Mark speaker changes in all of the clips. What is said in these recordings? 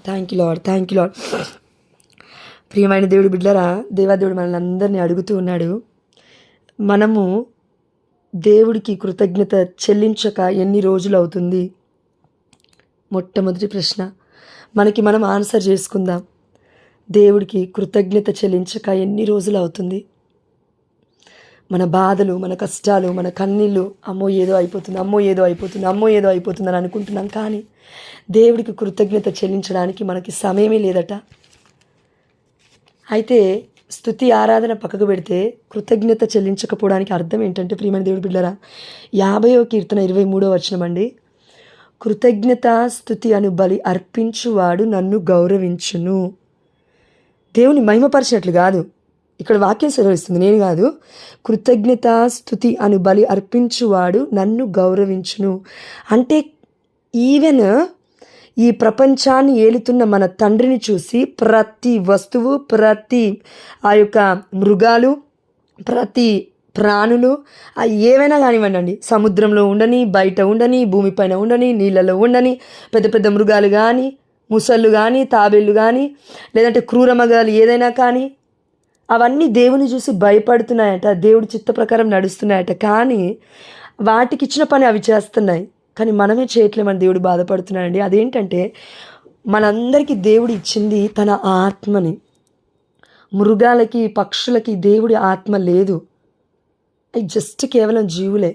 Speaker 1: Thank you lord, thank you lord. ప్రియమైన దేవుడి బిడ్డలారా, దేవాదేవుడు మనల్ని అందరినీ అడుగుతూ ఉన్నాడు. మనము దేవుడికి కృతజ్ఞత చెల్లించక ఎన్ని రోజులు అవుతుంది? మొట్టమొదటి ప్రశ్న మనకి మనం ఆన్సర్ చేసుకుందాం. దేవుడికి కృతజ్ఞత చెల్లించక ఎన్ని రోజులు అవుతుంది? మన బాధలు, మన కష్టాలు, మన కన్నీళ్ళు, అమ్మో ఏదో అయిపోతుంది, అమ్మో ఏదో అయిపోతుంది, అమ్మో ఏదో అయిపోతుంది అని అనుకుంటున్నాం. కానీ దేవుడికి కృతజ్ఞత చెల్లించడానికి మనకి సమయమే లేదట. అయితే స్తుతి ఆరాధన పక్కకు పెడితే కృతజ్ఞత చెల్లించకపోవడానికి అర్థం ఏంటంటే, ప్రియమైన దేవుడి బిడ్డలారా, 50వ కీర్తన 23వ వచనం అండి. కృతజ్ఞత స్తుతి అను బలి అర్పించువాడు నన్ను గౌరవించును. దేవుని మహిమపరిచినట్లు కాదు, ఇక్కడ వాక్యం సెలవిస్తుంది, నేను కాదు. కృతజ్ఞత స్తుతి అను బలి అర్పించువాడు నన్ను గౌరవించును అంటే, ఈవెన్ ఈ ప్రపంచాన్ని ఏలుతున్న మన తండ్రిని చూసి ప్రతి వస్తువు, ప్రతి ఆ యొక్క మృగాలు, ప్రతి ప్రాణులు ఏవైనా కానివ్వండి, సముద్రంలో ఉండని, బయట ఉండని, భూమిపైన ఉండని, నీళ్ళలో ఉండని, పెద్ద పెద్ద మృగాలు కానీ, ముసళ్ళు కానీ, తాబేళ్ళు కానీ, లేదంటే క్రూరమృగాలు ఏదైనా కానీ, అవన్నీ దేవుని చూసి భయపడుతున్నాయట, దేవుడి చిత్త ప్రకారం నడుస్తున్నాయట. కానీ వాటికి ఇచ్చిన పని అవి చేస్తున్నాయి, కానీ మనమే చేయట్లేమని దేవుడు బాధపడుతున్నాడండి. అదేంటంటే, మనందరికీ దేవుడు ఇచ్చింది తన ఆత్మని. మృగాలకి, పక్షులకి దేవుడి ఆత్మ లేదు, అవి జస్ట్ కేవలం జీవులే.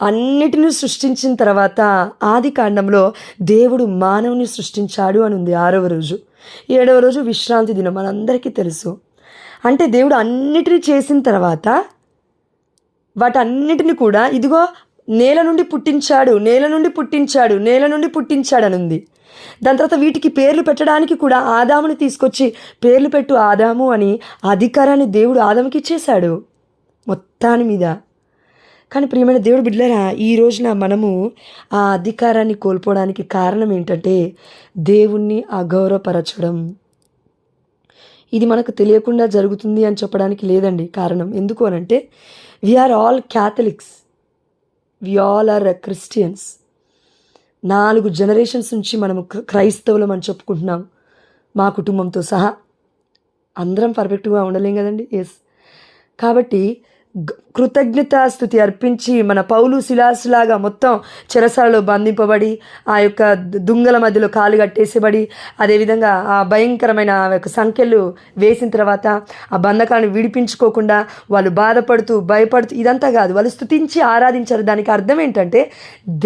Speaker 1: అన్నిటినీ సృష్టించిన తర్వాత ఆది కాండంలో దేవుడు మానవుని సృష్టించాడు అని ఉంది. 6వ రోజు, 7వ రోజు విశ్రాంతి దినం, మనందరికీ తెలుసు. అంటే దేవుడు అన్నిటినీ చేసిన తర్వాత వాటన్నిటిని కూడా ఇదిగో నేల నుండి పుట్టించాడు, నేల నుండి పుట్టించాడు, నేల నుండి పుట్టించాడు అని ఉంది. దాని తర్వాత వీటికి పేర్లు పెట్టడానికి కూడా ఆదాముని తీసుకొచ్చి పేర్లు పెట్టు ఆదాము అని అధికారాన్ని దేవుడు ఆదాముకి ఇచ్చేశాడు మొత్తాని మీద. కానీ ప్రియమైన దేవుడు బిడ్డలారా, ఈ రోజున మనము ఆ అధికారాన్ని కోల్పోవడానికి కారణం ఏంటంటే, దేవుణ్ణి అగౌరవపరచడం. ఇది మనకు తెలియకుండా జరుగుతుంది అని చెప్పడానికి లేదండి కారణం. ఎందుకు అనంటే, we are all Catholics, we all are Christians. 4 generations నుంచి మనము క్రైస్తవులం అని చెప్పుకుంటున్నాం, మా కుటుంబంతో సహా. అందరం పర్ఫెక్ట్గా ఉండలేం కదండి. ఎస్, కాబట్టి కృతజ్ఞతాస్తుతి అర్పించి మన పౌలు శిలాసులాగా మొత్తం చెరసాలలో బంధింపబడి, ఆ యొక్క దుంగల మధ్యలో కాలు కట్టేసేబడి, అదేవిధంగా ఆ భయంకరమైన ఆ యొక్క సంఖ్యలు వేసిన తర్వాత ఆ బంధకాలను విడిపించుకోకుండా వాళ్ళు బాధపడుతూ భయపడుతూ, ఇదంతా కాదు, వాళ్ళు స్తుతించి ఆరాధించారు. దానికి అర్థం ఏంటంటే,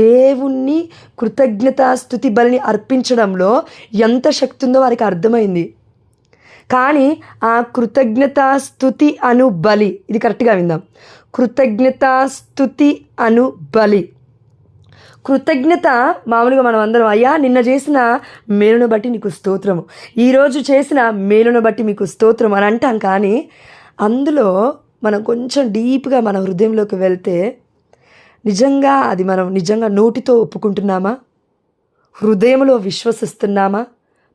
Speaker 1: దేవుణ్ణి కృతజ్ఞతాస్తుతి బలిని అర్పించడంలో ఎంత శక్తి ఉందో వారికి అర్థమైంది. కానీ ఆ కృతజ్ఞతాస్తుతి అను బలి, ఇది కరెక్ట్గా విందాం, కృతజ్ఞతాస్తుతి అను బలి. కృతజ్ఞత మామూలుగా మనం అందరం, అయ్యా నిన్న చేసిన మేలును బట్టి నీకు స్తోత్రము, ఈరోజు చేసిన మేలును బట్టి మీకు స్తోత్రం అని అంటాం. కానీ అందులో మనం కొంచెం డీప్గా మన హృదయంలోకి వెళ్తే, నిజంగా అది మనం నిజంగా నోటితో ఒప్పుకుంటున్నామా, హృదయంలో విశ్వసిస్తున్నామా?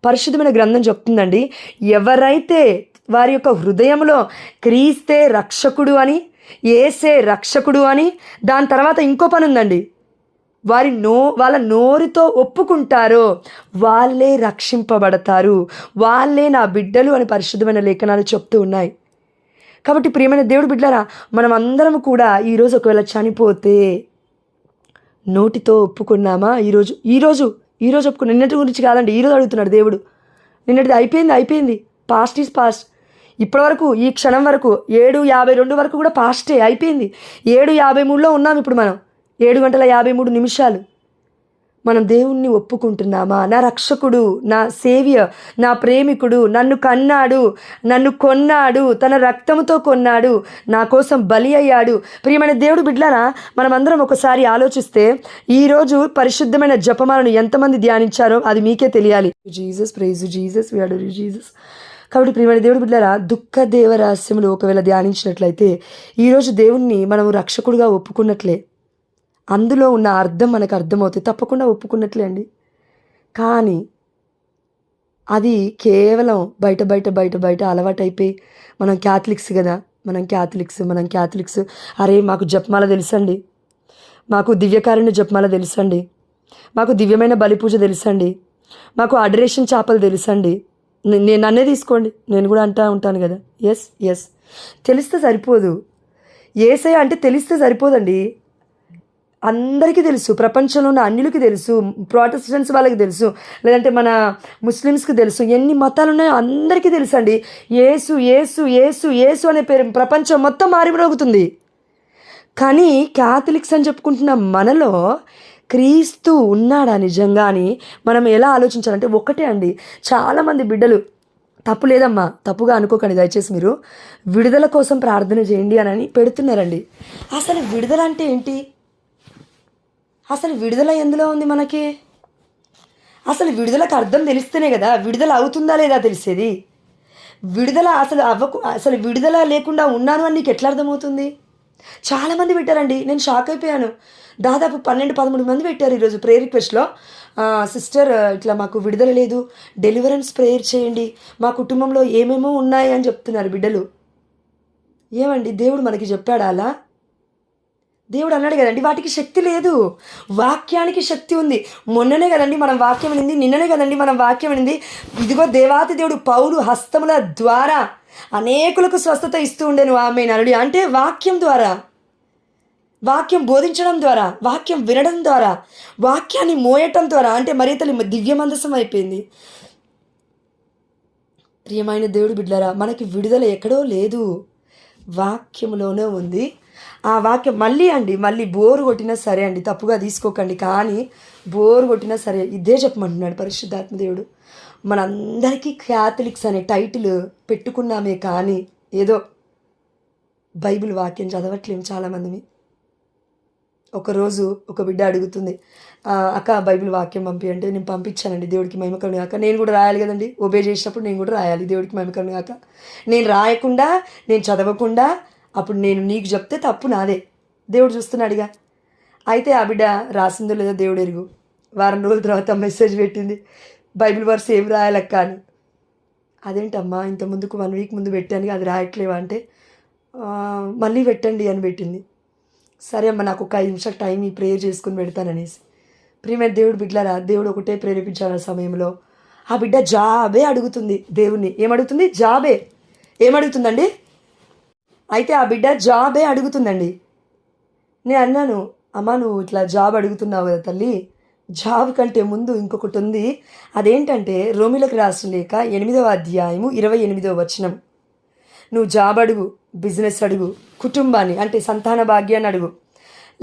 Speaker 1: పరిశుద్ధమైన గ్రంథం చెప్తుందండి, ఎవరైతే వారి యొక్క హృదయంలో క్రీస్తే రక్షకుడు అని, యేసే రక్షకుడు అని, దాని తర్వాత ఇంకో పని ఉందండి, వాళ్ళ నోరుతో ఒప్పుకుంటారో వాళ్ళే రక్షింపబడతారు, వాళ్ళే నా బిడ్డలు అని పరిశుద్ధమైన లేఖనాలు చెప్తూ ఉన్నాయి. కాబట్టి ప్రియమైన దేవుడు బిడ్డలారా, మనం అందరం కూడా ఈరోజు ఒకవేళ చనిపోతే నోటితో ఒప్పుకున్నామా? ఈరోజు ఒప్పుకున్నా, నిన్నటి గురించి కాదండి, ఈరోజు అడుగుతున్నాడు దేవుడు. నిన్నటిది అయిపోయింది, పాస్ట్ ఈజ్ పాస్ట్. ఇప్పటివరకు ఈ క్షణం వరకు 7:52 వరకు కూడా పాస్టే అయిపోయింది. 7:53లో ఉన్నాం ఇప్పుడు మనం, 7:53 మనం దేవుణ్ణి ఒప్పుకుంటున్నామా? నా రక్షకుడు, నా సేవియర్, నా ప్రేమికుడు, నన్ను కన్నాడు, నన్ను కొన్నాడు, తన రక్తంతో కొన్నాడు, నా కోసం బలి అయ్యాడు. ప్రియమైన దేవుడు బిడ్డలారా, మనమందరం ఒకసారి ఆలోచిస్తే ఈరోజు పరిశుద్ధమైన జపమాలను ఎంతమంది ధ్యానించారో అది మీకే తెలియాలి. Jesus, praise Jesus, we adore you Jesus. కాబట్టి ప్రియమైన దేవుడు బిడ్డలారా, దుఃఖ దేవ రహస్యములు ఒకవేళ ధ్యానించినట్లయితే ఈరోజు దేవుణ్ణి మనము రక్షకుడుగా ఒప్పుకున్నట్లే. అందులో ఉన్న అర్థం మనకు అర్థమవుతుంది, తప్పకుండా ఒప్పుకున్నట్లే అండి. కానీ అది కేవలం బయట అలవాటైపోయి, మనం క్యాథలిక్స్ కదా, మనం క్యాథలిక్స్, అరే మాకు జపమాల తెలుసండి, మాకు దివ్యకారుణ్య జపమాల తెలుసండి, మాకు దివ్యమైన బలిపూజ తెలుసండి, మాకు అడరేషన్ చేపలు తెలుసండి. నేను నన్నే తీసుకోండి, నేను కూడా అంటూ ఉంటాను కదా. ఎస్ ఎస్, తెలిస్తే సరిపోదు. యేసయ్య అంటే తెలిస్తే సరిపోదండి. అందరికీ తెలుసు, ప్రపంచంలో ఉన్న అన్యులకి తెలుసు, ప్రొటెస్టెంట్స్ వాళ్ళకి తెలుసు, లేదంటే మన ముస్లిమ్స్కి తెలుసు, ఎన్ని మతాలు ఉన్నాయో అందరికీ తెలుసు అండి. యేసు యేసు యేసు యేసు అనే పేరు ప్రపంచం మొత్తం మారిమోగుతుంది. కానీ క్యాథలిక్స్ అని చెప్పుకుంటున్న మనలో క్రీస్తు ఉన్నాడా నిజంగా అని మనం ఎలా ఆలోచించాలంటే ఒకటే అండి. చాలామంది బిడ్డలు, తప్పు లేదమ్మా, తప్పుగా అనుకోకండి దయచేసి, మీరు విడుదల కోసం ప్రార్థన చేయండి అని పెడుతున్నారండి. అసలు విడుదల అంటే ఏంటి? అసలు విడుదల ఎందులో ఉంది మనకి? అసలు విడుదలకు అర్థం తెలిస్తేనే కదా విడుదల అవుతుందా లేదా తెలిసేది. విడుదల అసలు విడుదల లేకుండా ఉన్నాను అని నీకు ఎట్లా అర్థమవుతుంది? చాలామంది పెట్టారండి, నేను షాక్ అయిపోయాను. దాదాపు 12-13 మంది పెట్టారు ఈరోజు ప్రేయర్ రిక్వెస్ట్లో. సిస్టర్ ఇట్లా మాకు విడుదల లేదు, డెలివరెన్స్ ప్రేయర్ చేయండి, మా కుటుంబంలో ఏమేమో ఉన్నాయి అని చెప్తున్నారు బిడ్డలు. ఏమండి, దేవుడు మనకి చెప్పాడా అలా? దేవుడు అన్నాడు కదండి, వాటికి శక్తి లేదు, వాక్యానికి శక్తి ఉంది. మొన్ననే కదండి మనం వాక్యం వినింది, నిన్ననే కదండి మనం వాక్యం వినింది. ఇదిగో దేవాతి దేవుడు పౌలు హస్తముల ద్వారా అనేకులకు స్వస్థత ఇస్తూ ఉండేను ఆమె నలుడి. అంటే వాక్యం ద్వారా, వాక్యం బోధించడం ద్వారా, వాక్యం వినడం ద్వారా, వాక్యాన్ని మోయటం ద్వారా. అంటే మరి తల్లి దివ్య మందసం అయిపోయింది. ప్రియమైన దేవుడు బిడ్డలారా, మనకి విడుదల ఎక్కడో లేదు, వాక్యంలోనే ఉంది. ఆ వాక్యం మళ్ళీ బోరు కొట్టినా సరే అండి, తప్పుగా తీసుకోకండి, కానీ బోరు కొట్టినా సరే ఇదే చెప్పమంటున్నాడు పరిశుద్ధాత్మ దేవుడు. మనందరికీ క్యాథలిక్స్ అనే టైటిల్ పెట్టుకున్నామే, కానీ ఏదో బైబిల్ వాక్యం చదవట్లేము చాలామంది. ఒకరోజు ఒక బిడ్డ అడుగుతుంది, అక్క బైబిల్ వాక్యం పంపి అంటే నేను పంపించానండి. దేవుడికి మహిమ కలుగును గాక. నేను కూడా రాయాలి కదండి, ఒబే చేసినప్పుడు నేను కూడా రాయాలి, దేవుడికి మహిమ కలుగును గాక. నేను రాయకుండా, నేను చదవకుండా అప్పుడు నేను నీకు చెప్తే తప్పు నాదే, దేవుడు చూస్తున్నాడుగా. అయితే ఆ బిడ్డ రాసిందో లేదో దేవుడు ఎరుగు. వారం రోజుల తర్వాత మెసేజ్ పెట్టింది, బైబిల్ వర్స్ ఏం రాయాలక్క అని. అదేంటమ్మా, ఇంత ముందుకు 1 వీక్ ముందు పెట్టాను, అది రాయట్లేవా అంటే మళ్ళీ పెట్టండి అని పెట్టింది. సరే అమ్మ, నాకు ఒక 5 నిమిషాలు టైం ఈ ప్రేయర్ చేసుకుని పెడతాననేసి. ప్రియమైన దేవుడు బిడ్డలారా, దేవుడు ఒకటే ప్రేరేపించాడు ఆ సమయంలో. ఆ బిడ్డ జాబే అడుగుతుంది దేవుణ్ణి. ఏమడుగుతుంది? జాబే. ఏమడుగుతుందండి? అయితే ఆ బిడ్డ జాబే అడుగుతుందండి. నేను అన్నాను, అమ్మ నువ్వు ఇట్లా జాబ్ అడుగుతున్నావు కదా తల్లి, జాబ్ కంటే ముందు ఇంకొకటి ఉంది. అదేంటంటే రోమిలకు రాసిన లేఖ 8వ అధ్యాయము 28వ వచనం. నువ్వు జాబ్ అడుగు, బిజినెస్ అడుగు, కుటుంబాన్ని అంటే సంతాన భాగ్యాన్ని అడుగు,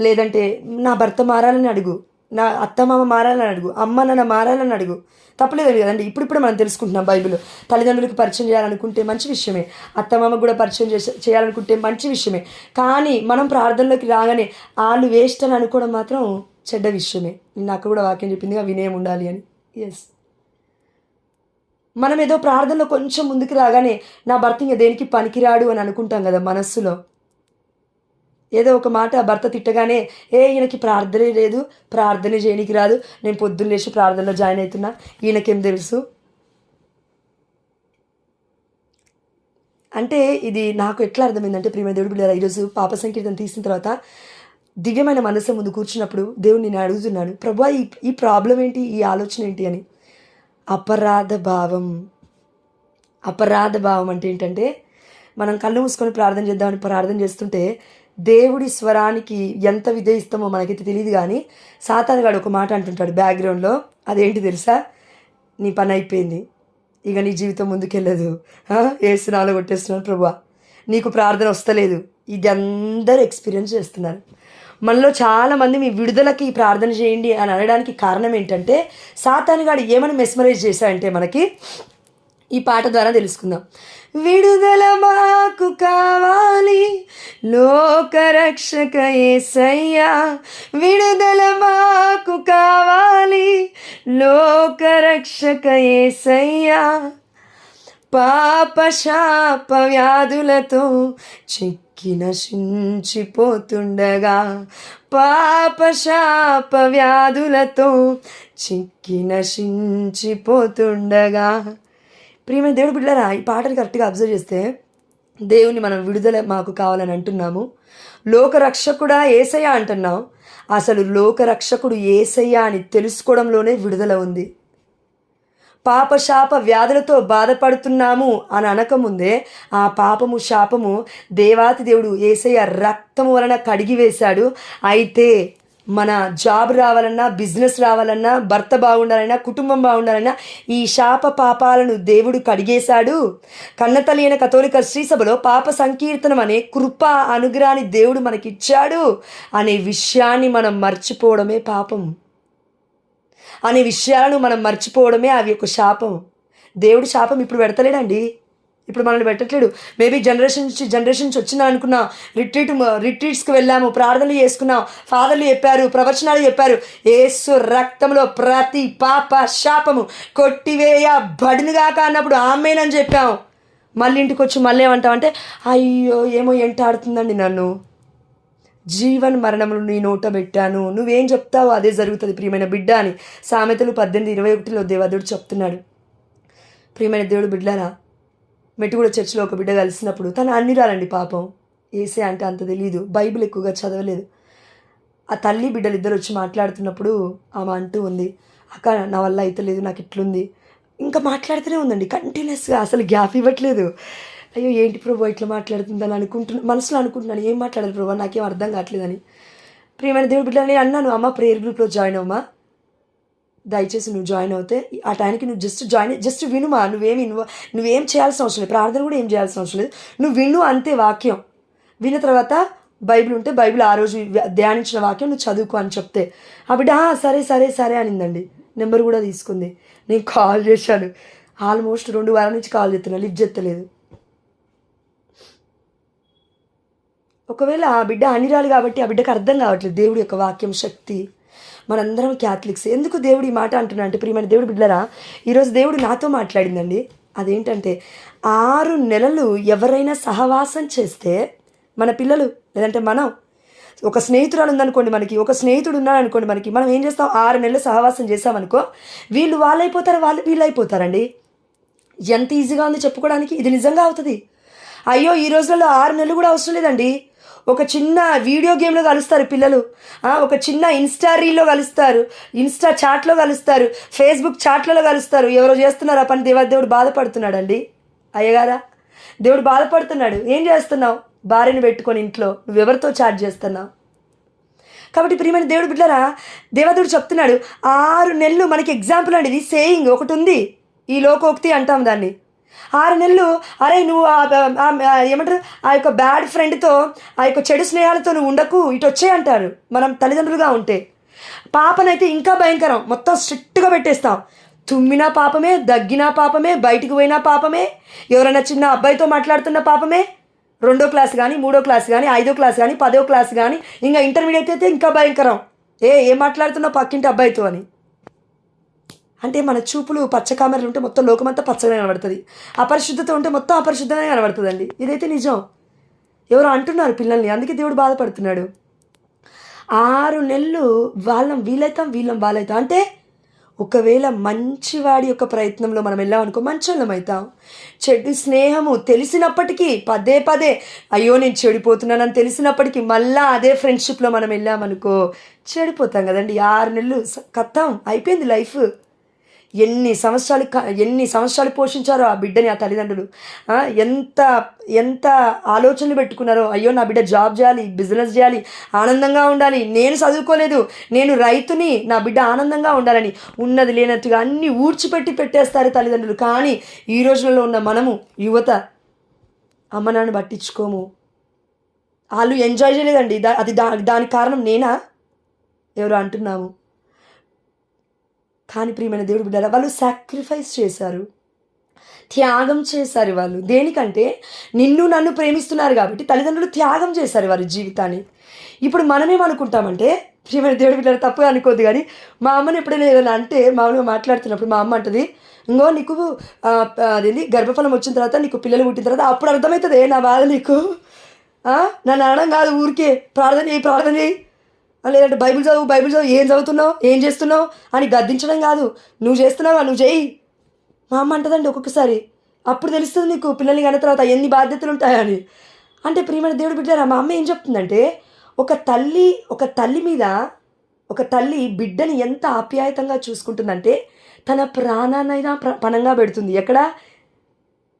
Speaker 1: లేదంటే నా భర్త మారాలని అడుగు, నా అత్తమామ మారాలని అడుగు, అమ్మ నాన్న మారాలని అడుగు. తప్పలేదు కదండి. ఇప్పుడిప్పుడే మనం తెలుసుకుంటున్నాం బైబిల్. తల్లిదండ్రులకు పరిచయం చేయాలనుకుంటే మంచి విషయమే, అత్తమామకు కూడా పరిచయం చేయాలనుకుంటే మంచి విషయమే. కానీ మనం ప్రార్థనలోకి రాగానే వాళ్ళు వేస్ట్ అని అనుకోవడం మాత్రం చెడ్డ విషయమే. నాకు కూడా వాక్యం చెప్పిందిగా వినయం ఉండాలి అని. ఎస్, మనం ఏదో ప్రార్థనలో కొంచెం ముందుకు రాగానే నా భర్త ఇంకా దేనికి పనికిరాడు అని అనుకుంటాం కదా మనస్సులో. ఏదో ఒక మాట భర్త తిట్టగానే ఈయనకి ప్రార్థనే లేదు, ప్రార్థనే చేయనికి రాదు, నేను పొద్దున్న లేచి ప్రార్థనలో జాయిన్ అవుతున్నా, ఈయనకేం తెలుసు అంటే. ఇది నాకు ఎట్లా అర్థమైందంటే, ప్రియమైన దేవుడు బిడ్డలారా, ఈరోజు పాప సంకీర్తన తీసిన తర్వాత దివ్యమైన మనసు ముందు కూర్చున్నప్పుడు దేవుడు నేను అడుగుతున్నాను, ప్రభువా ఈ ప్రాబ్లం ఏంటి, ఈ ఆలోచన ఏంటి అని. అపరాధ భావం అంటే ఏంటంటే, మనం కళ్ళు మూసుకొని ప్రార్థన చేద్దామని ప్రార్థన చేస్తుంటే దేవుడి స్వరానికి ఎంత విధేయిస్తామో మనకైతే తెలియదు. కానీ సాతానుగాడు ఒక మాట అంటుంటాడు బ్యాక్గ్రౌండ్లో. అదేంటి తెలుసా? నీ పని అయిపోయింది, ఇక నీ జీవితం ముందుకెళ్ళదు, ఏసునాలో కొట్టేస్తున్నాను ప్రభువా, నీకు ప్రార్థన వస్తలేదు. ఇది అందరూ ఎక్స్పీరియన్స్ చేస్తున్నారు. మనలో చాలామంది మీ విడుదలకి ప్రార్థన చేయండి అని అనడానికి కారణం ఏంటంటే, సాతానుగాడు ఏమని మెస్మరైజ్ చేశాడంటే మనకి ఈ పాట ద్వారా తెలుసుకుందాం. విడుదల మాకు కావాలి లోకరక్షక యేసయ్యా, విడుదల మాకు కావాలి లోకరక్షక యేసయ్యా, పాప శాప వ్యాధులతో చిక్కి నశించిపోతుండగా, పాప శాప వ్యాధులతో చిక్కి నశించిపోతుండగా. ప్రియమైన దేవుడు బిడ్డలారా, ఈ పాటలు కరెక్ట్గా అబ్జర్వ్ చేస్తే దేవుని మనం విడుదల మాకు కావాలని అంటున్నాము, లోకరక్షకుడా యేసయ్య అంటున్నాం. అసలు లోకరక్షకుడు యేసయ్య అని తెలుసుకోవడంలోనే విడుదల ఉంది. పాప శాప వ్యాధులతో బాధపడుతున్నాము అని అనకముందే ఆ పాపము శాపము దేవాతి దేవుడు యేసయ్య రక్తము వలన కడిగివేశాడు. అయితే మన జాబ్ రావాలన్నా, బిజినెస్ రావాలన్నా, భర్త బాగుండాలన్నా, కుటుంబం బాగుండాలన్నా ఈ శాప పాపాలను దేవుడు కడిగేశాడు. కన్నతల్లి అయిన కథోలిక శ్రీసభలో పాప సంకీర్తనం అనే కృప అనుగ్రహాన్ని దేవుడు మనకిచ్చాడు అనే విషయాన్ని మనం మర్చిపోవడమే పాపం. అనే విషయాలను మనం మర్చిపోవడమే అవి ఒక శాపం. దేవుడు శాపం ఇప్పుడు పెడతలేడండి, ఇప్పుడు మనల్ని పెట్టట్లేడు. మేబీ జనరేషన్ నుంచి వచ్చిందని అనుకున్నాం. రిట్రీట్స్కి వెళ్ళాము, ప్రార్థనలు చేసుకున్నాం, ఫాదర్లు చెప్పారు, ప్రవచనాలు చెప్పారు. యేసు రక్తంలో ప్రతి పాప శాపము కొట్టివేయబడునుగాక అన్నప్పుడు ఆమేనని చెప్పాం. మళ్ళీ ఇంటికి వచ్చి మళ్ళీ ఏమంటామంటే అయ్యో ఏమో ఎంటాడుతుందండి నన్ను, జీవన్ మరణములు నీ నోట పెట్టాను, నువ్వేం చెప్తావో అదే జరుగుతుంది ప్రియమైన బిడ్డ అని సామెతలు 18:21 దేవదేవుడు చెప్తున్నాడు. ప్రియమైన దేవుడు బిడ్డలారా, మెట్టుగూడ చర్చిలో ఒక బిడ్డ కలిసినప్పుడు తను అన్నిరాలండి పాపం. ఏసే అంటే అంత తెలియదు, బైబిల్ ఎక్కువగా చదవలేదు. ఆ తల్లి బిడ్డలు ఇద్దరు వచ్చి మాట్లాడుతున్నప్పుడు ఆమె అంటూ ఉంది, అక్క నా వల్ల అయితే లేదు, నాకు ఇట్లుంది. ఇంకా మాట్లాడుతూనే ఉందండి కంటిన్యూస్గా, అసలు గ్యాప్ ఇవ్వట్లేదు. అయ్యో ఏంటి ప్రభు ఇట్లా మాట్లాడుతుందని మనసులో అనుకుంటున్నాను, ఏం మాట్లాడాలి ప్రభు నాకేం అర్థం కావట్లేదని. ప్రియమైన దేవుడు బిడ్డ నేను అన్నాను, అమ్మ ప్రేయర్ గ్రూప్లో జాయిన్ అవ్వమా, దయచేసి నువ్వు జాయిన్ అవుతే ఆ టైంకి నువ్వు జస్ట్ వినుమా, నువ్వేం చేయాల్సిన అవసరం లేదు, ప్రార్థన కూడా ఏం చేయాల్సిన అవసరం లేదు, నువ్వు విను అంతే. వాక్యం విన్న తర్వాత బైబిల్ ఉంటే బైబిల్ ఆ రోజు ధ్యానించిన వాక్యం నువ్వు చదువుకో అని చెప్తే ఆ బిడ్డ సరే సరే సరే అనిందండి. నెంబర్ కూడా తీసుకుంది. నేను కాల్ చేశాను, ఆల్మోస్ట్ 2 వారాల నుంచి కాల్ చేస్తున్నా, లిఫ్ట్ చేస్తలేదు. ఒకవేళ ఆ బిడ్డ అనిరాలు కాబట్టి ఆ బిడ్డకు అర్థం కావట్లేదు దేవుడి యొక్క వాక్యం శక్తి. మనందరం క్యాథలిక్స్. ఎందుకు దేవుడు ఈ మాట అంటున్నా అంటే ప్రియమైన దేవుడు బిడ్డలారా, ఈరోజు దేవుడు నాతో మాట్లాడిందండి. అదేంటంటే 6 నెలలు ఎవరైనా సహవాసం చేస్తే మన పిల్లలు, లేదంటే మనం, ఒక స్నేహితురాలు ఉందనుకోండి మనకి, ఒక స్నేహితుడు ఉన్నాడు అనుకోండి మనకి, మనం ఏం చేస్తాం 6 నెలలు సహవాసం చేస్తామనుకో, వీళ్ళు వాళ్ళైపోతారు, వాళ్ళు వీళ్ళైపోతారండి. ఎంత ఈజీగా ఉంది చెప్పుకోవడానికి, ఇది నిజంగా అవుతుంది. అయ్యో ఈ రోజుల్లో 6 నెలలు కూడా అవసరం లేదండి. ఒక చిన్న వీడియో గేమ్లో కలుస్తారు పిల్లలు, ఒక చిన్న ఇన్స్టా రీల్లో కలుస్తారు, ఇన్స్టా చాట్లో కలుస్తారు, ఫేస్బుక్ చాట్లలో కలుస్తారు. ఎవరో చేస్తున్నారు ఆ పని, దేవుడు బాధపడుతున్నాడండి. అయ్యగారా దేవుడు బాధపడుతున్నాడు. ఏం చేస్తున్నావు, భార్యను పెట్టుకొని ఇంట్లో నువ్వెవరితో చాట్ చేస్తున్నావు? కాబట్టి ప్రియమైన దేవుడు బిడ్డలారా, దేవదేవుడు చెప్తున్నాడు 6 నెలలు. మనకి ఎగ్జాంపుల్ అండి, ఇది సేయింగ్ ఒకటి ఉంది, ఈ లోకోక్తి అంటాం దాన్ని. 6 నెలలు అరే నువ్వు ఏమంటారు ఆ యొక్క బ్యాడ్ ఫ్రెండ్తో, ఆ యొక్క చెడు స్నేహాలతో నువ్వు ఉండకు, ఇటు వచ్చే అంటారు మనం తల్లిదండ్రులుగా ఉంటే. పాపనైతే ఇంకా భయంకరం, మొత్తం స్ట్రిక్ట్గా పెట్టేస్తాం. తుమ్మినా పాపమే, దగ్గినా పాపమే, బయటికి పోయినా పాపమే, ఎవరైనా చిన్న అబ్బాయితో మాట్లాడుతున్న పాపమే, 2వ క్లాస్ కానీ 3వ క్లాస్ కానీ 5వ క్లాస్ కానీ 10వ క్లాస్ కానీ, ఇంకా ఇంటర్మీడియట్ అయితే ఇంకా భయంకరం. ఏం మాట్లాడుతున్నావు పక్కింటి అబ్బాయితో అని. అంటే మన చూపులు పచ్చకామెరలు ఉంటే మొత్తం లోకమంతా పచ్చగా కనబడుతుంది, అపరిశుద్ధత ఉంటే మొత్తం అపరిశుద్ధంగా కనబడుతుందండి. ఇదైతే నిజం. ఎవరో అంటున్నారు పిల్లల్ని, అందుకే దేవుడు బాధపడుతున్నాడు. 6 నెలలు వాళ్ళం వీలైతాం, వీళ్ళం వాళ్ళైతాం. అంటే ఒకవేళ మంచివాడి యొక్క ప్రయత్నంలో మనం వెళ్ళామనుకో మంచోళ్ళం అవుతాం. చెడు స్నేహము తెలిసినప్పటికీ పదే అయ్యో నేను చెడిపోతున్నానని తెలిసినప్పటికీ మళ్ళీ అదే ఫ్రెండ్షిప్లో మనం వెళ్ళామనుకో చెడిపోతాం కదండి. 6 నెలలు కథం అయిపోయింది లైఫ్. ఎన్ని సంవత్సరాలు పోషించారో ఆ బిడ్డని ఆ తల్లిదండ్రులు. ఎంత ఆలోచనలు పెట్టుకున్నారో, అయ్యో నా బిడ్డ జాబ్ చేయాలి, బిజినెస్ చేయాలి, ఆనందంగా ఉండాలి, నేను చదువుకోలేదు, నేను రైతుని, నా బిడ్డ ఆనందంగా ఉండాలని ఉన్నది లేనట్టుగా అన్నీ ఊడ్చిపెట్టి పెట్టేస్తారు తల్లిదండ్రులు. కానీ ఈ రోజులలో ఉన్న మనము యువత అమ్మ నాన్న పట్టించుకోము. వాళ్ళు ఎంజాయ్ చేయలేదండి, అది దానికి కారణం నేనా ఎవరు అంటున్నాము. కానీ ప్రియమైన దేవుడు బిడ్డల వాళ్ళు సాక్రిఫైస్ చేశారు, త్యాగం చేశారు. వాళ్ళు దేనికంటే నిన్ను నన్ను ప్రేమిస్తున్నారు కాబట్టి తల్లిదండ్రులు త్యాగం చేశారు వారి జీవితాన్ని. ఇప్పుడు మనమేమనుకుంటామంటే, ప్రియమైన దేవుడు బిడ్డలు తప్పుగా అనుకోద్దు కానీ, మా అమ్మని ఎప్పుడైనా ఏదైనా అంటే మామూలుగా మాట్లాడుతున్నప్పుడు మా అమ్మ అంటది, ఇంకో నీకు అదేంటి గర్భఫలం వచ్చిన తర్వాత నీకు పిల్లలు పుట్టిన తర్వాత అప్పుడు అర్థమవుతుంది నా బాధ నీకు, నన్ను అనడం కాదు, ఊరికే ప్రార్థన చేయి, లేదంటే బైబిల్ చదువు, ఏం చదువుతున్నావు, ఏం చేస్తున్నావు అని గద్దించడం కాదు, నువ్వు చేస్తున్నావా నువ్వు చేయి. మా అమ్మ అంటదండి ఒక్కొక్కసారి, అప్పుడు తెలుస్తుంది నీకు పిల్లల్ని కన్న తర్వాత ఎన్ని బాధ్యతలు ఉంటాయని. అంటే ప్రియమైన దేవుడు బిడ్డరా, మా అమ్మ ఏం చెప్తుందంటే, ఒక తల్లి బిడ్డని ఎంత ఆప్యాయతంగా చూసుకుంటుందంటే, తన ప్రాణాన్నైనా పణంగా పెడుతుంది. ఎక్కడ?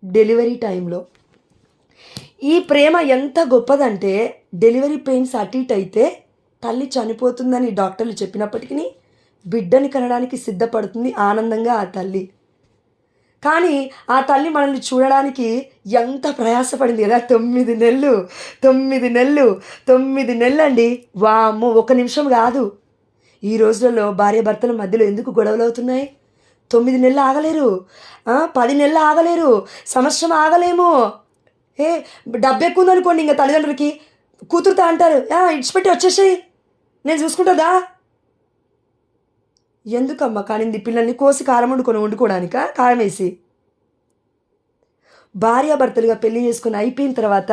Speaker 1: డెలివరీ టైంలో. ఈ ప్రేమ ఎంత గొప్పదంటే డెలివరీ పెయిన్స్ అటు ఇటు అయితే తల్లి చనిపోతుందని డాక్టర్లు చెప్పినప్పటికీ బిడ్డని కనడానికి సిద్ధపడుతుంది ఆనందంగా ఆ తల్లి. కానీ ఆ తల్లి మనల్ని చూడడానికి ఎంత ప్రయాసపడింది కదా. 9 నెలలు 9 నెలలు అండి. వామ్మో, 1 నిమిషం కాదు. ఈ రోజులలో భార్యాభర్తల మధ్యలో ఎందుకు గొడవలు అవుతున్నాయి? 9 నెలలు ఆగలేరు, 10 నెలలు ఆగలేరు, సంవత్సరం ఆగలేము. డబ్బు ఎక్కువ ఉందనుకోండి, ఇంకా తల్లిదండ్రులకి కూతురుతో అంటారు, ఇడిచిపెట్టి వచ్చేసాయి, నేను చూసుకుంటుందా. ఎందుకమ్మా కానింది? పిల్లల్ని కోసి కారం వండుకోవడానిక? కారం వేసి. భార్యాభర్తలుగా పెళ్లి చేసుకుని అయిపోయిన తర్వాత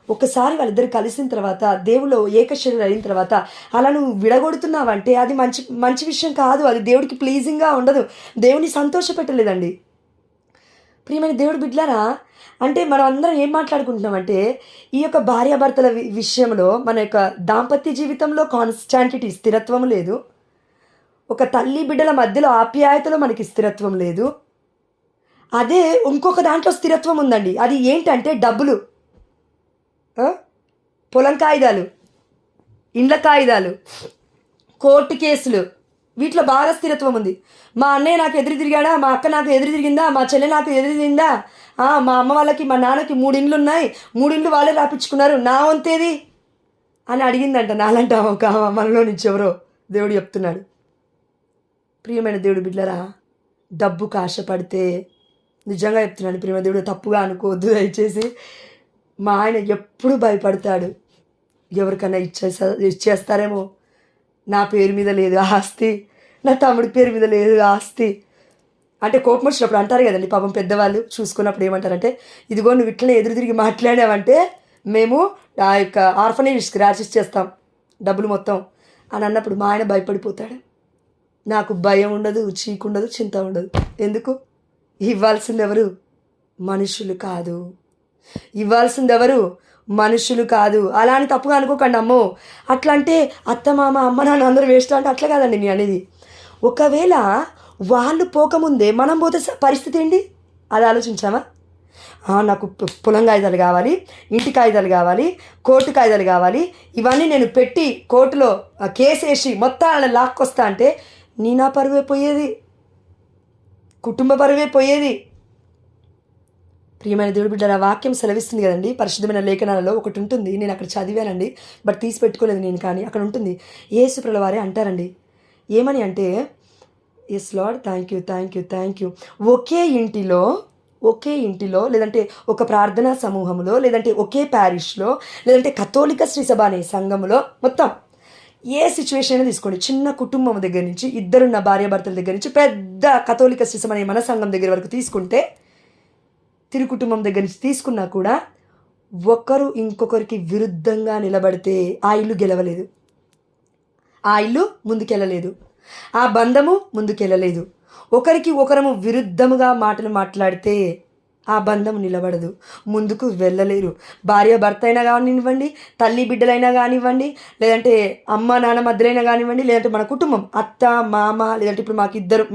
Speaker 1: ఒకసారి వాళ్ళిద్దరు కలిసిన తర్వాత దేవుళ్ళు ఏకశరీరం అయిన తర్వాత అలా నువ్వు విడగొడుతున్నావంటే అది మంచి విషయం కాదు. అది దేవుడికి ప్లీజింగ్గా ఉండదు, దేవుని సంతోషపెట్టలేదండి. ప్రియమైన దేవుడి బిడ్డలారా, అంటే మనం అందరం ఏం మాట్లాడుకుంటున్నామంటే ఈ యొక్క భార్యాభర్తల విషయంలో మన యొక్క దాంపత్య జీవితంలో కాన్స్టాంటిటీ, స్థిరత్వం లేదు. ఒక తల్లి బిడ్డల మధ్యలో ఆప్యాయతలో మనకి స్థిరత్వం లేదు. అదే ఇంకొక దాంట్లో స్థిరత్వం ఉందండి. అది ఏంటంటే డబ్బులు, పొలం కాగితాలు, ఇండ్ల కాగితాలు, కోర్టు కేసులు, వీటిలో బాగా స్థిరత్వం ఉంది. మా అన్నయ్య నాకు ఎదురు తిరిగాడా, మా అక్క నాకు ఎదురు తిరిగిందా, మా చెల్లె నాకు ఎదురు తిరిగిందా, మా అమ్మ వాళ్ళకి మా నాన్నకి 3 ఇండ్లు ఉన్నాయి, 3 ఇండ్లు వాళ్ళే రాపించుకున్నారు, నా వంతేది అని అడిగిందంట. నాలంట ఒక మనలో నుంచి ఎవరో దేవుడు చెప్తున్నాడు. ప్రియమైన దేవుడు బిడ్డలారా, డబ్బుకు ఆశపడితే, నిజంగా చెప్తున్నాను ప్రియమైన దేవుడు, తప్పుగా అనుకోవద్దు దయచేసి. మా ఆయన ఎప్పుడు భయపడతాడు, ఎవరికైనా ఇచ్చేస్తారేమో, నా పేరు మీద లేదు ఆస్తి, నా తమ్ముడి పేరు మీద లేదు ఆస్తి అంటే కోపం వచ్చినప్పుడు అంటారు కదండి పాపం పెద్దవాళ్ళు. చూసుకున్నప్పుడు ఏమంటారంటే, ఇదిగో నువ్వు ఇట్లనే ఎదురు తిరిగి మాట్లాడావంటే మేము ఆ యొక్క ఆర్ఫనేజ్కి రాసిస్ చేస్తాం డబ్బులు మొత్తం అని అన్నప్పుడు మా ఆయన భయపడిపోతాడు. నాకు భయం ఉండదు, చీకుండదు, చింత ఉండదు. ఎందుకు? ఇవ్వాల్సింది ఎవరు? మనుషులు కాదు. ఇవ్వాల్సింది ఎవరు? మనుషులు కాదు. అలా అని తప్పుగా అనుకోకండి. అమ్మో అట్లా అంటే అత్త మామ అమ్మ నాన్న అందరూ వేస్ట్ అంటే అట్లా కాదండి నేను అనేది. ఒకవేళ వాళ్ళు పోకముందే మనం పోతే పరిస్థితి ఏంటి? అది ఆలోచించామా? నాకు పొలం కాగితాలు కావాలి, ఇంటి కాగితాలు కావాలి, కోర్టు కాగితాలు కావాలి, ఇవన్నీ నేను పెట్టి కోర్టులో కేసు వేసి మొత్తం అలా లాక్కొస్తా అంటే నా పరువే పోయేది, కుటుంబ పరువే పోయేది. ప్రియమైన దేవుడి బిడ్డల వాక్యం సెలవిస్తుంది కదండి, పరిశుద్ధమైన లేఖనాలలో ఒకటి ఉంటుంది, నేను అక్కడ చదివానండి, బట్ తీసి పెట్టుకోలేదు నేను. కానీ అక్కడ ఉంటుంది, యేసు ప్రభుల వారే అంటారండి, ఏమని అంటే, ఎస్ లార్డ్, థ్యాంక్ యూ. ఒకే ఇంటిలో లేదంటే ఒక ప్రార్థనా సమూహంలో లేదంటే ఒకే ప్యారిష్లో లేదంటే కథోలిక శ్రీ సభ అనే సంఘంలో, మొత్తం ఏ సిచ్యువేషన్ అయినా తీసుకోండి, చిన్న కుటుంబం దగ్గర నుంచి, ఇద్దరున్న భార్యాభర్తల దగ్గర నుంచి పెద్ద కథోలిక శ్రీ సభ అనే మన సంఘం దగ్గర వరకు తీసుకుంటే, తిరు కుటుంబం దగ్గర నుంచి తీసుకున్నా కూడా ఒకరు ఇంకొకరికి విరుద్ధంగా నిలబడితే ఆ ఇల్లు గెలవలేదు, ఆ ఇల్లు ముందుకెళ్ళలేదు, ఆ బంధము ముందుకెళ్ళలేదు. ఒకరికి ఒకరము విరుద్ధముగా మాటలు మాట్లాడితే ఆ బంధం నిలబడదు, ముందుకు వెళ్ళలేరు. భార్య భర్త అయినా కానివ్వండి, తల్లి బిడ్డలైనా కానివ్వండి, లేదంటే అమ్మ నాన్న మధ్యలైనా కానివ్వండి, లేదంటే మన కుటుంబం అత్త మామ, లేదంటే ఇప్పుడు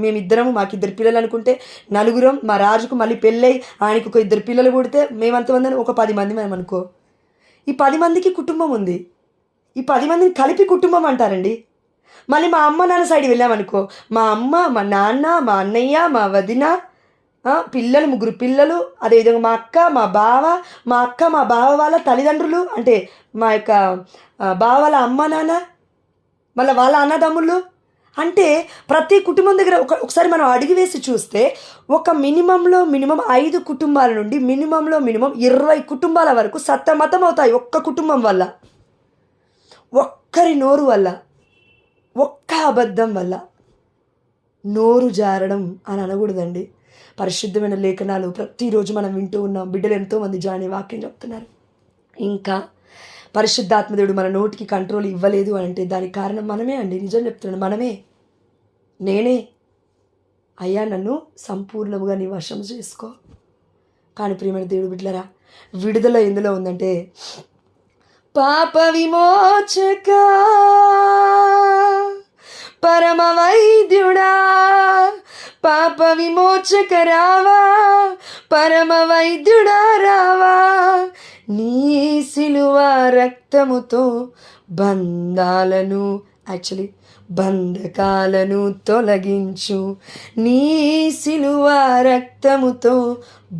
Speaker 1: మేమిద్దరము మాకిద్దరు పిల్లలు అనుకుంటే నలుగురం, మా రాజుకు మళ్ళీ పెళ్ళై ఆయనకు ఒక 2 పిల్లలు పుడితే మేమంతమంది ఒక 10 మంది మేము అనుకో. ఈ 10 మందికి కుటుంబం ఉంది, ఈ 10 మందిని కలిపి కుటుంబం అంటారండి. మళ్ళీ మా అమ్మ నాన్న సైడ్ వెళ్ళామనుకో, మా అమ్మ, మా నాన్న, మా అన్నయ్య, మా వదిన, పిల్లలు 3 పిల్లలు, అదేవిధంగా మా అక్క, మా బావ, మా బావ వాళ్ళ తల్లిదండ్రులు, అంటే మా యొక్క బావ వాళ్ళ అమ్మ నాన్న, మళ్ళీ వాళ్ళ అన్నదమ్ముళ్ళు. అంటే ప్రతి కుటుంబం దగ్గర ఒకసారి మనం అడిగి వేసి చూస్తే ఒక మినిమం 5 కుటుంబాల నుండి మినిమం 20 కుటుంబాల వరకు సతమతం అవుతాయి ఒక్క కుటుంబం వల్ల, ఒక్కరి నోరు వల్ల, ఒక్క అబద్ధం వల్ల. నోరు జారడం అని అనకూడదండి. పరిశుద్ధమైన లేఖనాలు ప్రతిరోజు మనం వింటూ ఉన్నాం, బిడ్డలు ఎంతోమంది జాని వాక్యం చెప్తున్నారు. ఇంకా పరిశుద్ధాత్మదేవుడు మన నోటికి కంట్రోల్ ఇవ్వలేదు అని అంటే దానికి కారణం మనమే అండి. నిజం చెప్తున్నాను, మనమే, నేనే. అయ్యా నన్ను సంపూర్ణముగా నీ వశం చేసుకో. కానీ ప్రియమైన దేవుడు బిడ్డలారా, విడుదల ఎందులో ఉందంటే, పాప విమోచక పరమ వైద్యుడా, పాప విమోచక రావా, పరమ వైద్యుడా రావా, నీ సిలువ రక్తముతో బంధకాలను తొలగించు, నీ సిలువ రక్తముతో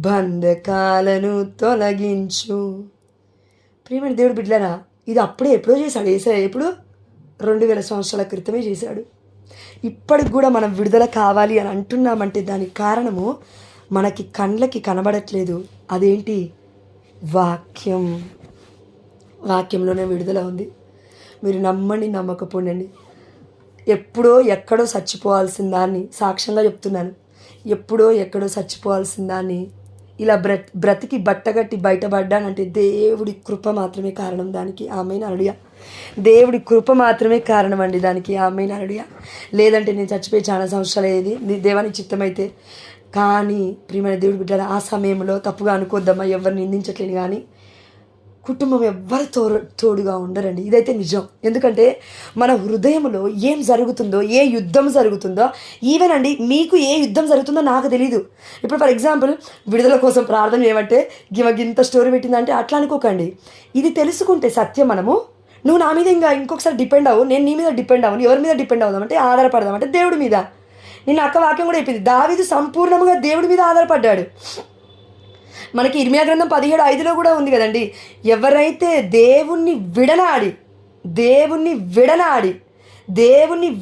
Speaker 1: బంధకాలను తొలగించు. ప్రియమైన దేవుడు బిడ్డలారా, ఇది అప్పుడే ఎప్పుడో చేశాడు యేసయ్య. ఎప్పుడు? 2000 సంవత్సరాల క్రితమే చేశాడు. ఇప్పటికి కూడా మనం విడుదల కావాలి అని అంటున్నామంటే దానికి కారణము మనకి కండ్లకి కనబడట్లేదు. అదేంటి? వాక్యంలోనే విడుదల ఉంది. మీరు నమ్మండి, నమ్మకపోండి. ఎప్పుడో ఎక్కడో చచ్చిపోవాల్సిన దాన్ని, సాక్ష్యంగా చెప్తున్నాను, ఎప్పుడో ఎక్కడో చచ్చిపోవాల్సిన దాన్ని ఇలా బ్రతికి బట్టగట్టి బయటపడ్డానంటే దేవుడి కృప మాత్రమే కారణం దానికి. ఆమేన్ హల్లెలూయా. దేవుడి కృప మాత్రమే కారణం అండి దానికి. ఆమేన్ హల్లెలూయా. లేదంటే నేను చచ్చిపోయి చాలా సంవత్సరాలు అయ్యేది, దేవానికి చిత్తమైతే. కానీ ప్రియమైన దేవుడి బిడ్డల, ఆ సమయంలో తప్పుగా అనుకోద్దమ్మా, ఎవరిని నిందించట్లేను, కానీ కుటుంబం ఎవ్వరు తోడుగా ఉండరండి. ఇదైతే నిజం. ఎందుకంటే మన హృదయంలో ఏం జరుగుతుందో, ఏ యుద్ధం జరుగుతుందో, ఈవెన్ అండి మీకు ఏ యుద్ధం జరుగుతుందో నాకు తెలీదు. ఇప్పుడు ఫర్ ఎగ్జాంపుల్ విడుదల కోసం ప్రార్థన చేయమంటే గింత స్టోరీ పెట్టిందంటే అట్లా అనుకోకండి. ఇది తెలుసుకుంటే సత్యం, మనము నువ్వు నా మీద ఇంకా ఇంకొకసారి డిపెండ్ అవ్వు, నేను నీ మీద డిపెండ్ అవ్వను. ఎవరి మీద డిపెండ్ అవుదామంటే ఆధారపడదామంటే దేవుడి మీద. నిన్న అక్క వాక్యం కూడా చెప్పింది, దావీదు సంపూర్ణంగా దేవుడి మీద ఆధారపడ్డాడు. మనకి ఇర్మియా గ్రంథం 17:5 కూడా ఉంది కదండి, ఎవరైతే దేవుణ్ణి